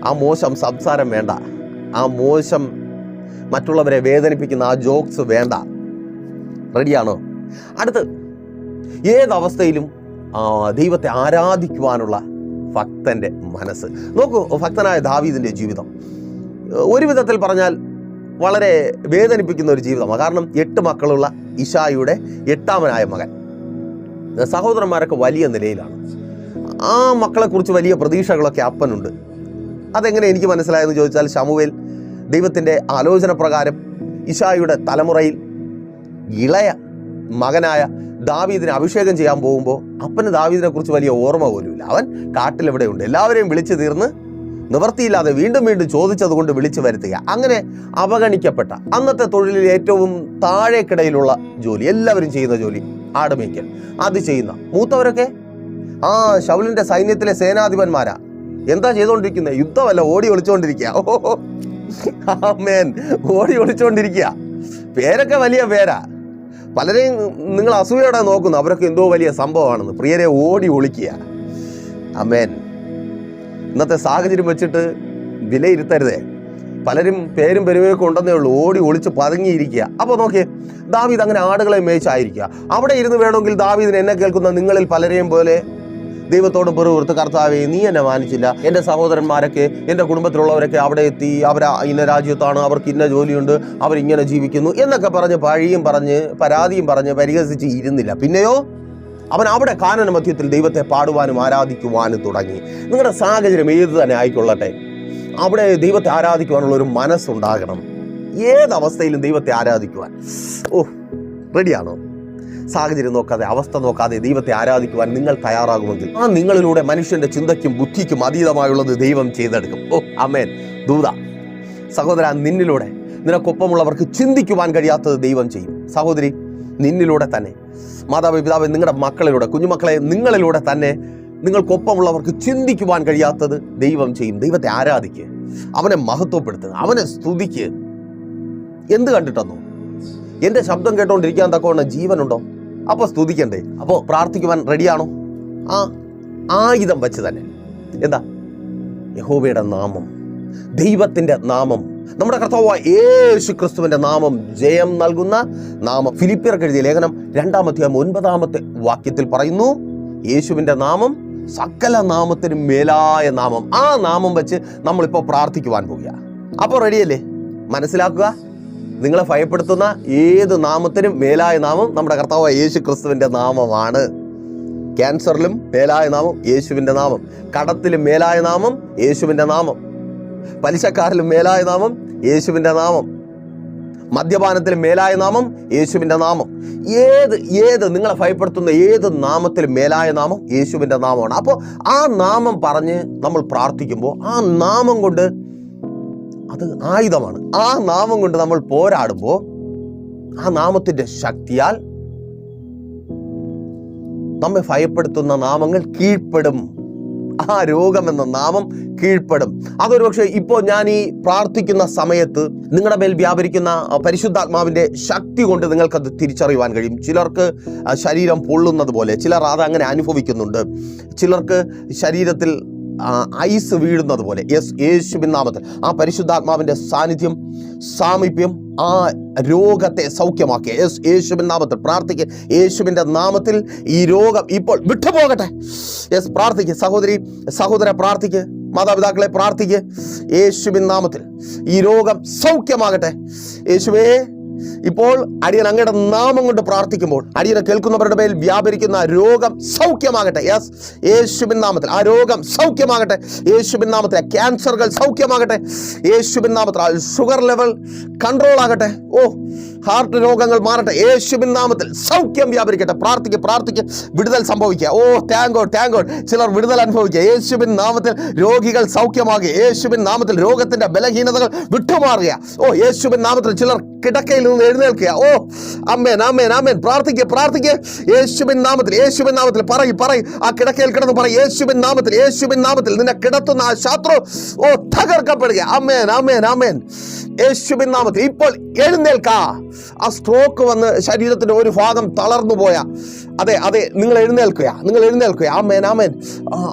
ആ മോശം സംസാരം വേണ്ട, ആ മോശം മറ്റുള്ളവരെ വേദനിപ്പിക്കുന്ന ആ ജോക്സ് വേണ്ട. റെഡിയാണോ? അടുത്ത്, ഏതവസ്ഥയിലും ദൈവത്തെ ആരാധിക്കുവാനുള്ള ഭക്തൻ്റെ മനസ്സ്. നോക്കൂ, ഭക്തനായ ദാവീദിൻ്റെ ജീവിതം ഒരു വിധത്തിൽ പറഞ്ഞാൽ വളരെ വേദനിപ്പിക്കുന്ന ഒരു ജീവിതമാണ്. കാരണം 8 മക്കളുള്ള ഇശായിയുടെ 8ാമനായ മകൻ. സഹോദരന്മാരൊക്കെ വലിയ നിലയിലാണ്. ആ മക്കളെക്കുറിച്ച് വലിയ പ്രതീക്ഷകളൊക്കെ അപ്പനുണ്ട്. അതെങ്ങനെ എനിക്ക് മനസ്സിലായെന്ന് ചോദിച്ചാൽ, ശമൂവേൽ ദൈവത്തിൻ്റെ ആലോചന പ്രകാരം ഇശായിയുടെ തലമുറയിൽ ഇളയ മകനായ ദാവീദിനെ അഭിഷേകം ചെയ്യാൻ പോകുമ്പോൾ അപ്പന് ദാവീദിനെ കുറിച്ച് വലിയ ഓർമ്മ പോലുമില്ല. അവൻ കാട്ടിലെവിടെയുണ്ട്. എല്ലാവരെയും വിളിച്ചു തീർന്ന് നിവർത്തിയില്ലാതെ വീണ്ടും വീണ്ടും ചോദിച്ചത് കൊണ്ട് വിളിച്ചു വരുത്തുക. അങ്ങനെ അവഗണിക്കപ്പെട്ട അന്നത്തെ തൊഴിലിൽ ഏറ്റവും താഴേക്കിടയിലുള്ള ജോലി, എല്ലാവരും ചെയ്യുന്ന ജോലി ആടുമേയ്ക്കൽ. അത് ചെയ്യുന്ന മൂത്തവരൊക്കെ ശൗലിന്റെ സൈന്യത്തിലെ സേനാധിപന്മാരാ. എന്താ ചെയ്തുകൊണ്ടിരിക്കുന്നത്? യുദ്ധമല്ല, ഓടി ഒളിച്ചുകൊണ്ടിരിക്കുക. ആമേൻ, ഓടി ഒളിച്ചുകൊണ്ടിരിക്കുക. പേരൊക്കെ വലിയ പേരാ. പലരെയും നിങ്ങൾ അസൂയോടെ നോക്കുന്നു, അവരൊക്കെ എന്തോ വലിയ സംഭവമാണെന്ന്. പ്രിയരെ, ഓടി ഒളിക്കുക. ആമേൻ. ഇന്നത്തെ സാഹചര്യം വെച്ചിട്ട് വിലയിരുത്തരുതേ. പലരും പേരും പെരുമയൊക്കെ ഉണ്ടെന്നേ ഉള്ളൂ, ഓടി ഒളിച്ച് പതുങ്ങിയിരിക്കുക. അപ്പോൾ നോക്കിയേ, ദാവീദ് അങ്ങനെ ആടുകളെ മേയിച്ചായിരിക്കുക. അവിടെ ഇരുന്ന് വേണമെങ്കിൽ ദാവീദിന് എന്നെ കേൾക്കുന്ന നിങ്ങളിൽ പലരെയും പോലെ ദൈവത്തോട് പെറുവിറുത്ത്, കർത്താവേ നീ എന്നെ മാനിച്ചില്ല, എൻ്റെ സഹോദരന്മാരൊക്കെ എൻ്റെ കുടുംബത്തിലുള്ളവരൊക്കെ അവിടെ എത്തി, അവർ ഇന്ന രാജ്യത്താണ്, അവർക്ക് ഇന്ന ജോലിയുണ്ട്, അവരിങ്ങനെ ജീവിക്കുന്നു എന്നൊക്കെ പറഞ്ഞ് പഴിയും പറഞ്ഞ് പരാതിയും പറഞ്ഞ് പരിഹസിച്ച് ഇരുന്നില്ല. പിന്നെയോ അവൻ അവിടെ കാനന മധ്യത്തിൽ ദൈവത്തെ പാടുവാനും ആരാധിക്കുവാനും തുടങ്ങി. നിങ്ങളുടെ സാഹചര്യം ഏത് തന്നെ ആയിക്കൊള്ളട്ടെ, അവിടെ ദൈവത്തെ ആരാധിക്കുവാനുള്ള ഒരു മനസ്സുണ്ടാകണം. ഏതവസ്ഥയിലും ദൈവത്തെ ആരാധിക്കുവാൻ റെഡിയാണോ? സാഹചര്യം നോക്കാതെ, അവസ്ഥ നോക്കാതെ ദൈവത്തെ ആരാധിക്കുവാൻ നിങ്ങൾ തയ്യാറാകുമെങ്കിൽ ആ നിങ്ങളിലൂടെ മനുഷ്യന്റെ ചിന്തയ്ക്കും ബുദ്ധിക്കും അതീതമായുള്ളത് ദൈവം ചെയ്തെടുക്കും. ആമേൻ. ദൂത സഹോദര, നിന്നിലൂടെ നിനക്കൊപ്പമുള്ളവർക്ക് ചിന്തിക്കുവാൻ കഴിയാത്തത് ദൈവം ചെയ്യും. സഹോദരി, നിന്നിലൂടെ തന്നെ, മാതാവ് പിതാവ്, നിങ്ങളുടെ മക്കളിലൂടെ, കുഞ്ഞുമക്കളെ, നിങ്ങളിലൂടെ തന്നെ നിങ്ങൾക്കൊപ്പമുള്ളവർക്ക് ചിന്തിക്കുവാൻ കഴിയാത്തത് ദൈവം ചെയ്യും. ദൈവത്തെ ആരാധിക്കുക, അവനെ മഹത്വപ്പെടുത്തുക, അവനെ സ്തുതിക്കുക. എന്ത് കണ്ടിട്ടെന്നോ? എൻ്റെ ശബ്ദം കേട്ടോണ്ടിരിക്കാൻ തക്കവണ്ണം ജീവനുണ്ടോ? അപ്പോൾ സ്തുതിക്കണ്ടേ? അപ്പോൾ പ്രാർത്ഥിക്കുവാൻ റെഡിയാണോ? ആ ആയുധം വെച്ച് തന്നെ. എന്താ? യഹോവയുടെ നാമം, ദൈവത്തിൻ്റെ നാമം, നമ്മുടെ കർത്താവായ യേശു ക്രിസ്തുവിൻ്റെ നാമം ജയം നൽകുന്ന നാമം. ഫിലിപ്പിയർക്ക് എഴുതിയ ലേഖനം 2-ാം അധ്യായം 9-ാമത്തെ വാക്യത്തിൽ പറയുന്നു, യേശുവിൻ്റെ നാമം സകല നാമത്തിനും മേലായ നാമം. ആ നാമം വെച്ച് നമ്മളിപ്പോൾ പ്രാർത്ഥിക്കുവാൻ പോവുക. അപ്പോൾ റെഡിയല്ലേ? മനസ്സിലാക്കുക, നിങ്ങളെ ഭയപ്പെടുത്തുന്ന ഏത് നാമത്തിനും മേലായ നാമം നമ്മുടെ കർത്താവായ യേശു ക്രിസ്തുവിൻ്റെ നാമമാണ്. ക്യാൻസറിലും മേലായ നാമം യേശുവിൻ്റെ നാമം, കടത്തിലും മേലായ നാമം യേശുവിൻ്റെ നാമം, പലിശക്കാരിലും മേലായ നാമം യേശുവിൻ്റെ നാമം, മദ്യപാനത്തിലും മേലായ നാമം യേശുവിൻ്റെ നാമം. ഏത് നിങ്ങളെ ഭയപ്പെടുത്തുന്ന ഏത് നാമത്തിലും മേലായ നാമം യേശുവിൻ്റെ നാമമാണ്. അപ്പോൾ ആ നാമം പറഞ്ഞ് നമ്മൾ പ്രാർത്ഥിക്കുമ്പോൾ ആ നാമം കൊണ്ട് അത് ആയുധമാണ്. ആ നാമം കൊണ്ട് നമ്മൾ പോരാടുമ്പോൾ ആ നാമത്തിൻ്റെ ശക്തിയാൽ നമ്മെ ഭയപ്പെടുത്തുന്ന നാമങ്ങൾ കീഴ്പ്പെടും. ആ രോഗമെന്ന നാമം കീഴ്പ്പെടും. അതൊരു പക്ഷേ ഇപ്പോൾ ഞാൻ ഈ പ്രാർത്ഥിക്കുന്ന സമയത്ത് നിങ്ങളുടെ മേൽ വ്യാപരിക്കുന്ന പരിശുദ്ധാത്മാവിൻ്റെ ശക്തി കൊണ്ട് നിങ്ങൾക്കത് തിരിച്ചറിയുവാൻ കഴിയും. ചിലർക്ക് ശരീരം പൊള്ളുന്നത് പോലെ, ചിലർ അതങ്ങനെ അനുഭവിക്കുന്നുണ്ട്. ചിലർക്ക് ശരീരത്തിൽ ഐസ് വീഴുന്നത് പോലെ. യേശുവിൻ നാമത്തിൽ ആ പരിശുദ്ധാത്മാവിൻ്റെ സാന്നിധ്യം, സാമീപ്യം ആ രോഗത്തെ സൗഖ്യമാക്കിയ യേശുവിൻ നാമത്തിൽ പ്രാർത്ഥിക്കുക. യേശുവിൻ്റെ നാമത്തിൽ ഈ രോഗം ഇപ്പോൾ വിട്ടുപോകട്ടെ. പ്രാർത്ഥിക്കുക സഹോദരി, സഹോദര, പ്രാർത്ഥിക്കുക. മാതാപിതാക്കളെ പ്രാർത്ഥിക്കുക. യേശുവിൻ നാമത്തിൽ ഈ രോഗം സൗഖ്യമാകട്ടെ. യേശുവേ, ഇപ്പോൾ അടിയൻ അങ്ങയുടെ നാമം കൊണ്ട് പ്രാർത്ഥിക്കുമ്പോൾ അടിയനെ കേൾക്കുന്നവരുടെ മേൽ വ്യാപരിക്കുന്ന രോഗം സൗഖ്യമാകട്ടെ. യെസ്, യേശുവിൻ നാമത്തിൽ ആ രോഗം സൗഖ്യമാകട്ടെ. യേശുവിൻ നാമത്തിൽ ക്യാൻസറുകൾ സൗഖ്യമാകട്ടെ. യേശുവിൻ നാമത്തിൽ ഷുഗർ ലെവൽ കൺട്രോൾ ആകട്ടെ. ഹാർട്ട് രോഗങ്ങൾ മാറട്ടെ. യേശുവിൻ നാമത്തിൽ സൗഖ്യം വ്യാപരിക്കട്ടെ. പ്രാർത്ഥിക്ക് വിടുതൽ സംഭവിക്കുക. Thank God. ചിലർ വിടുതൽ അനുഭവിക്കുക. യേശുവിൻ നാമത്തിൽ രോഗികൾ സൗഖ്യമാകുക. യേശുവിൻ നാമത്തിൽ രോഗത്തിന്റെ ബലഹീനതകൾ വിട്ടുമാറുക. യേശുവിൻ നാമത്തിൽ ചിലർ കിടക്കയിൽ നിന്ന് എഴുന്നേൽക്കുക. ആമേൻ. പ്രാർത്ഥിക്ക്. യേശുവിൻ നാമത്തിൽ പറയ് ആ കിടക്കയിൽ കിടന്ന് പറയ്. യേശുവിൻ നാമത്തിൽ നിന്നെ കിടത്തുന്ന ആ ശത്രു തകർക്കപ്പെടുക. ആമേൻ. യേശുവിൻ നാമത്തിൽ ഇപ്പോൾ എഴുന്നേൽക്ക. ആ സ്ട്രോക്ക് വന്ന് ശരീരത്തിന്റെ ഒരു ഭാഗം തളർന്നു പോയ അതെ നിങ്ങൾ എഴുന്നേൽക്കുക. ആമേൻ.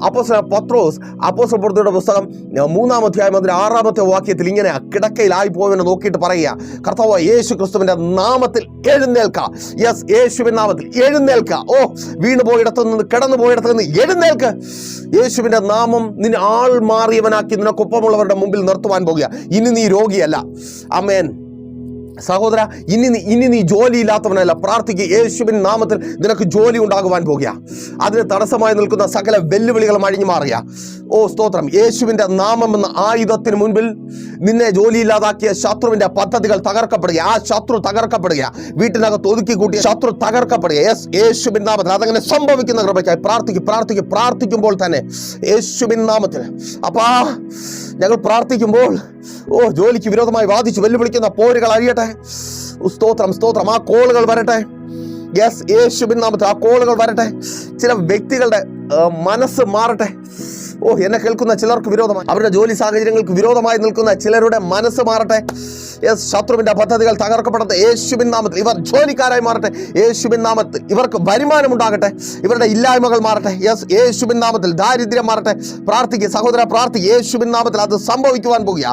അപ്പോസ്തലൻ പത്രോസ് അപ്പോസ്തല പ്രവൃത്തിയുടെ പുസ്തകം 3-ാം അധ്യായം 6-ാമത്തെ വാക്യത്തിൽ ഇങ്ങനെ കിടക്കയിലായി പോയവനെ നോക്കിയിട്ട് പറയുക, കർത്താവ് യേശു ക്രിസ്തുവിന്റെ നാമത്തിൽ എഴുന്നേൽക്ക. യെസ്, യേശുവിൻ നാമത്തിൽ എഴുന്നേൽക്ക. വീണു പോയിടത്തു നിന്ന് കിടന്നു പോയിടത്തു നിന്ന് എഴുന്നേൽക്ക്. യേശുവിന്റെ നാമം നിന്നെ ആൾ മാറിയവനാക്കി നിനക്കൊപ്പമുള്ളവരുടെ മുമ്പിൽ നിർത്തുവാൻ പോകുക. ഇനി നീ രോഗിയല്ല. ആമേൻ. സഹോദര, ഇനി നീ ജോലിയില്ലാത്തവനല്ല. പ്രാർത്ഥിക്കുക. യേശുവിൻ നാമത്തിൽ നിനക്ക് ജോലി ഉണ്ടാകുവാൻ പോകുക. അതിന് തടസ്സമായി നിൽക്കുന്ന സകല വെല്ലുവിളികളും അഴിഞ്ഞു മാറുക. സ്തോത്രം. യേശുവിന്റെ നാമം എന്ന ആയുധത്തിന് മുൻപിൽ നിന്നെ ജോലിയില്ലാതാക്കിയ ശത്രുവിന്റെ പദ്ധതികൾ തകർക്കപ്പെടുക. ആ ശത്രു തകർക്കപ്പെടുക. വീട്ടിനകത്ത് ഒതുക്കി കൂട്ടിയ ശത്രു തകർക്കപ്പെടുക. യേശുവിൻ നാമത്തിൽ അതങ്ങനെ സംഭവിക്കുന്ന കൃപയ്ക്കായി പ്രാർത്ഥിക്കുമ്പോൾ തന്നെ യേശുവിൻ നാമത്തിൽ അപ്പാ ഞങ്ങൾ പ്രാർത്ഥിക്കുമ്പോൾ ജോലിക്ക് വിരോധമായി വാദിച്ച് വെല്ലുവിളിക്കുന്ന പോരുകൾ അഴിയട്ടെ. സ്തോത്രം. ആ കോളുകൾ വരട്ടെ. യെസ്, യേശുവിൻ നാമത്തിൽ ആ കോളുകൾ വരട്ടെ. ചില വ്യക്തികളുടെ മനസ്സ് മാറട്ടെ. എന്നെ കേൾക്കുന്ന ചിലർക്ക് വിരോധമായി, അവരുടെ ജോലി സാഹചര്യങ്ങൾക്ക് വിരോധമായി നിൽക്കുന്ന ചിലരുടെ മനസ്സ് മാറട്ടെ. യെസ്, ശത്രുവിന്റെ പദ്ധതികൾ തകർക്കപ്പെടട്ടെ. യേശുവിൻ നാമത്തിൽ ഇവർ ജോലിക്കാരായി മാറട്ടെ. യേശുവിൻ നാമത്തിൽ ഇവർക്ക് വരുമാനം ഉണ്ടാകട്ടെ. ഇവരുടെ ഇല്ലായ്മകൾ മാറട്ടെ. യെസ്, യേശുവിൻ നാമത്തിൽ ദാരിദ്ര്യം മാറട്ടെ. പ്രാർത്ഥിക്കുക സഹോദര, പ്രാർത്ഥിക്കുക. യേശുവിൻ നാമത്തിൽ അത് സംഭവിക്കുവാൻ പോകുക.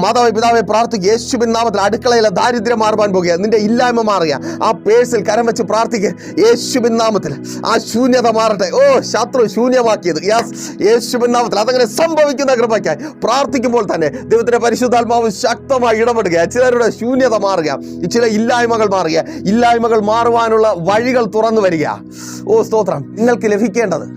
മാതാവേ പിതാവേ പ്രാർത്ഥിക്കുക. യേശുവിൻ നാമത്തിൽ അടുക്കളയിലെ ദാരിദ്ര്യം മാറുവാൻ പോകുക. നിന്റെ ഇല്ലായ്മ മാറുക. ആ പേഴ്സിൽ കരം വെച്ച് പ്രാർത്ഥിക്കുക. യേശുവിൻ നാമത്തിൽ ആ ശൂന്യത മാറട്ടെ. ശത്രു ശൂന്യമാക്കിയത്. യെസ്, യേശുവിൻ നാമത്തിൽ അതങ്ങനെ സംഭവിക്കുന്ന കൃപയ്ക്കായി പ്രാർത്ഥിക്കുമ്പോൾ തന്നെ ദൈവത്തിന്റെ പരിശുദ്ധാത്മാവ് ശക്തമായി ഇടപെടുക. ചിലരുടെ ശൂന്യത മാറുക. ചില ഇല്ലായ്മകൾ മാറുക. ഇല്ലായ്മകൾ മാറുവാനുള്ള വഴികൾ തുറന്നു വരിക. സ്തോത്രം. നിങ്ങൾക്ക് ലഭിക്കേണ്ടത്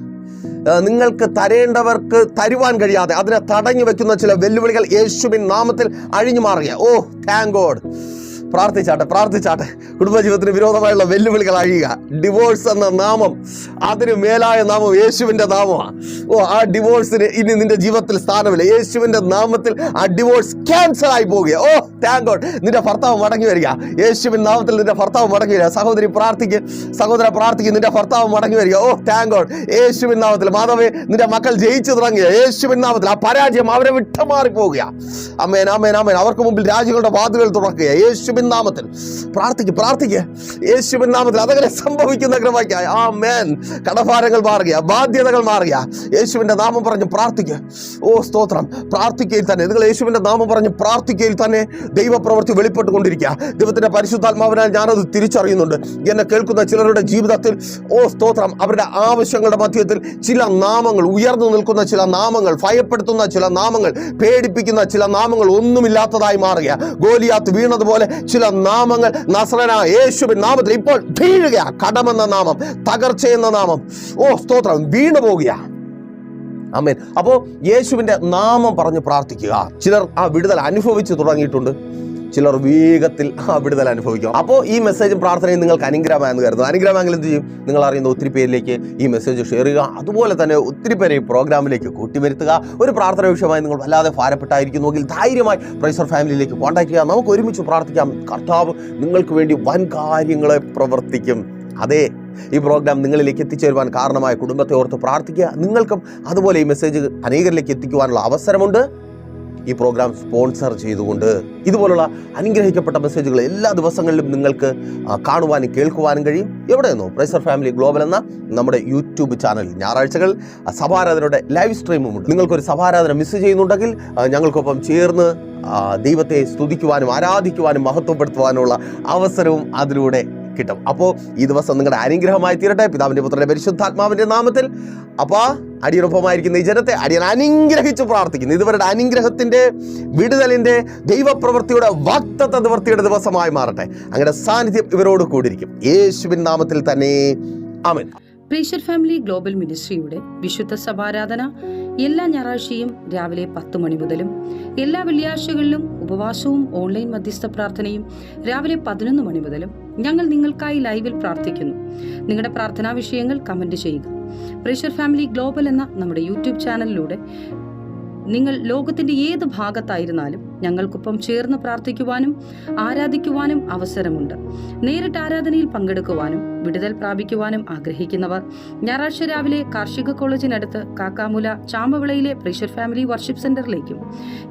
നിങ്ങൾക്ക് തരേണ്ടവർക്ക് തരുവാൻ കഴിയാതെ അതിനെ തടഞ്ഞു വെക്കുന്ന ചില വെല്ലുവിളികൾ യേശുവിൻ നാമത്തിൽ അഴിഞ്ഞു മാറുക. Thank God. പ്രാർത്ഥിച്ചാട്ടെ. കുടുംബജീവിതത്തിന് വിരോധമായുള്ള വെല്ലുവിളികൾ അഴിയുക. ഡിവോഴ്സ് എന്ന നാമം, അതിന് മേലായ നാമം യേശുവിന്റെ നാമമാണ്. ആ ഡിവോഴ്സിന് ഇനി നിന്റെ ജീവിതത്തിൽ സ്ഥാനമില്ല. യേശുവിന്റെ നാമത്തിൽ ആ ഡിവോഴ്സ് ക്യാൻസൽ ആയി പോവുക. Thank God. നിന്റെ ഭർത്താവ് മടങ്ങി വരിക. യേശുവിൻ നാമത്തിൽ നിന്റെ ഭർത്താവ് മടങ്ങി വരിക. സഹോദര പ്രാർത്ഥിക്കുക. നിന്റെ ഭർത്താവ് മടങ്ങി വരിക. Thank God. യേശുവിൻ നാമത്തിൽ മാതാവേ നിന്റെ മക്കൾ ജയിച്ചു തുടങ്ങിയ യേശുവിൻ നാമത്തിൽ ആ പരാജയം അവരെ വിട്ടുമാറി പോവുക. ആമേൻ. അവർക്ക് മുമ്പിൽ രാജ്യങ്ങളുടെ വാതിലുകൾ തുറക്കുക. യേശുവിൻ നാമത്തിൽ പ്രാർത്ഥിക്കുക. യേശുവിൻ നാമത്തിൽ അതങ്ങനെ സംഭവിക്കുന്ന കൃപയ്ക്കായി. ആമേൻ. കടഭാരങ്ങൾ മാറുക, ബാധ്യതകൾ മാറുക. യേശുവിന്റെ നാമം പറഞ്ഞ് പ്രാർത്ഥിക്കുക. സ്തോത്രം. പ്രാർത്ഥിക്കയിൽ തന്നെ നിങ്ങൾ യേശുവിന്റെ നാമം പറഞ്ഞ് പ്രാർത്ഥിക്കയിൽ തന്നെ ദൈവപ്രവൃത്തി വെളിപ്പെട്ടുകൊണ്ടിരിക്കുക. ദൈവത്തിന്റെ പരിശുദ്ധാത്മാവിനാൽ ഞാനത് തിരിച്ചറിയുന്നുണ്ട്. എന്നെ കേൾക്കുന്ന ചിലരുടെ ജീവിതത്തിൽ സ്തോത്രം, അവരുടെ ആവശ്യങ്ങളുടെ മധ്യത്തിൽ ചില നാമങ്ങൾ, ഉയർന്നു നിൽക്കുന്ന ചില നാമങ്ങൾ, ഭയപ്പെടുത്തുന്ന ചില നാമങ്ങൾ, പേടിപ്പിക്കുന്ന ചില നാമങ്ങൾ ഒന്നുമില്ലാത്തതായി മാറുക. ഗോലിയാത്ത് വീണതുപോലെ ചില നാമങ്ങൾ നസറേയനായ യേശുവിൻ നാമത്തിൽ ഇപ്പോൾ വീഴുക. കടമെന്ന നാമം, തകർച്ചയെന്ന നാമം സ്തോത്രം വീണു പോകുക. ആമേൻ. അപ്പോൾ യേശുവിന്റെ നാമം പറഞ്ഞ് പ്രാർത്ഥിക്കുക. ചിലർ ആ വിടുതൽ അനുഭവിച്ചു തുടങ്ങിയിട്ടുണ്ട്. ചിലർ വേഗത്തിൽ ആ വിടുതൽ അനുഭവിക്കും. അപ്പോൾ ഈ മെസ്സേജും പ്രാർത്ഥനയും നിങ്ങൾക്ക് അനുഗ്രഹമായെന്ന് കരുതുന്നു. അനുഗ്രഹമെങ്കിൽ എന്ത് ചെയ്യും? നിങ്ങൾ അറിയുന്ന ഒത്തിരി പേരിലേക്ക് ഈ മെസ്സേജ് ഷെയർ ചെയ്യുക. അതുപോലെ തന്നെ ഒത്തിരി പേരെ ഈ പ്രോഗ്രാമിലേക്ക് കൂട്ടിവരുത്തുക. ഒരു പ്രാർത്ഥന വിഷയമായി നിങ്ങൾ വല്ലാതെ ഭാരപ്പെട്ടായിരിക്കുന്നുവെങ്കിൽ ധൈര്യമായി പ്രൈസർ ഫാമിലിയിലേക്ക് കോൺടാക്ട് ചെയ്യുക. നമുക്ക് ഒരുമിച്ച് പ്രാർത്ഥിക്കാം. കർത്താവ് നിങ്ങൾക്ക് വേണ്ടി വൻ കാര്യങ്ങളെ പ്രവർത്തിക്കും. അതെ, ഈ പ്രോഗ്രാം നിങ്ങളിലേക്ക് എത്തിച്ചേരുവാൻ കാരണമായ കുടുംബത്തെ ഓർത്ത് പ്രാർത്ഥിക്കുക. നിങ്ങൾക്കും അതുപോലെ ഈ മെസ്സേജ് അനേകരിലേക്ക് എത്തിക്കുവാനുള്ള അവസരമുണ്ട്. ഈ പ്രോഗ്രാം സ്പോൺസർ ചെയ്തുകൊണ്ട് ഇതുപോലുള്ള അനുഗ്രഹിക്കപ്പെട്ട മെസ്സേജുകൾ എല്ലാ ദിവസങ്ങളിലും നിങ്ങൾക്ക് കാണുവാനും കേൾക്കുവാനും കഴിയും. എവിടെയെന്നോ പ്രൈസർ ഫാമിലി ഗ്ലോബൽ എന്ന നമ്മുടെ യൂട്യൂബ് ചാനൽ ഞായറാഴ്ചകൾ സഭാരാധനയുടെ ലൈവ് സ്ട്രീമുമുണ്ട്. നിങ്ങൾക്കൊരു സഭാരാധന മിസ് ചെയ്യുന്നുണ്ടെങ്കിൽ ഞങ്ങൾക്കൊപ്പം ചേർന്ന് ദൈവത്തെ സ്തുതിക്കുവാനും ആരാധിക്കുവാനും മഹത്വപ്പെടുത്തുവാനുള്ള അവസരവും അതിലൂടെ കിട്ടും. അപ്പോൾ ഈ ദിവസം നിങ്ങളുടെ അനുഗ്രഹമായി തീരട്ടെ. പിതാവിൻ്റെ പുത്രന്റെ പരിശുദ്ധാത്മാവിൻ്റെ നാമത്തിൽ. അപ്പോൾ അടിയനൊപ്പമായിരിക്കുന്ന ഈ ജനത്തെ അടിയൻ അനുഗ്രഹിച്ച് പ്രാർത്ഥിക്കുന്നു. ഇതുവരുടെ അനുഗ്രഹത്തിൻ്റെ, വിടുതലിൻ്റെ, ദൈവപ്രവൃത്തിയുടെ, വാഗ്ദത്ത നിവൃത്തിയുടെ ദിവസമായി മാറട്ടെ. അങ്ങനെ സാന്നിധ്യം ഇവരോട് കൂടിയിരിക്കും. യേശുവിൻ നാമത്തിൽ തന്നെ ആമേൻ. പ്രീഷർ ഫാമിലി ഗ്ലോബൽ മിനിസ്ട്രിയുടെ വിശുദ്ധ സഭാരാധന എല്ലാ ഞായറാഴ്ചയും രാവിലെ 10 മണി മുതലും എല്ലാ വെള്ളിയാഴ്ചകളിലും ഉപവാസവും ഓൺലൈൻ മധ്യസ്ഥ പ്രാർത്ഥനയും രാവിലെ 11 മണി മുതലും ഞങ്ങൾ നിങ്ങൾക്കായി ലൈവിൽ പ്രാർത്ഥിക്കുന്നു. നിങ്ങളുടെ പ്രാർത്ഥനാ വിഷയങ്ങൾ കമന്റ് ചെയ്യുക. പ്രീഷർ ഫാമിലി ഗ്ലോബൽ എന്ന നമ്മുടെ യൂട്യൂബ് ചാനലിലൂടെ നിങ്ങൾ ലോകത്തിന്റെ ഏത് ഭാഗത്തായിരുന്നാലും ഞങ്ങൾക്കൊപ്പം ചേർന്ന് പ്രാർത്ഥിക്കുവാനും ആരാധിക്കുവാനും അവസരമുണ്ട്. നേരിട്ട് ആരാധനയിൽ പങ്കെടുക്കുവാനും വിടുതൽ പ്രാപിക്കുവാനും ആഗ്രഹിക്കുന്നവർ ഞായറാഴ്ച രാവിലെ കാർഷിക കോളേജിനടുത്ത് കാക്കാമുല ചാമ്പവിളയിലെ പ്രീഷർ ഫാമിലി വർഷിപ്പ് സെന്ററിലേക്കും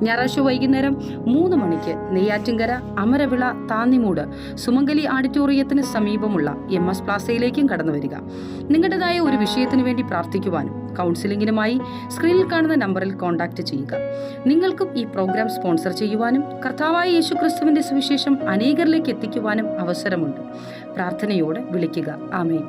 ഞായറാഴ്ച വൈകുന്നേരം 3 മണിക്ക് നെയ്യാറ്റിൻകര അമരവിള താന്നിമൂട് സുമംഗലി ഓഡിറ്റോറിയത്തിന് സമീപമുള്ള MS പ്ലാസയിലേക്കും കടന്നു വരിക. നിങ്ങളുടേതായ ഒരു വിഷയത്തിന് വേണ്ടി പ്രാർത്ഥിക്കുവാനും കൗൺസിലിംഗിനുമായി സ്ക്രീനിൽ കാണുന്ന നമ്പറിൽ കോൺടാക്ട് ചെയ്യുക. നിങ്ങൾക്കും ഈ പ്രോഗ്രാം സ്പോൺസർ ചെയ്യുവാനും കർത്താവായ യേശുക്രിസ്തുവിന്റെ സുവിശേഷം അനേകരിലേക്ക് എത്തിക്കുവാനും അവസരമുണ്ട്. പ്രാർത്ഥനയോടെ വിളിക്കുക. ആമേൻ.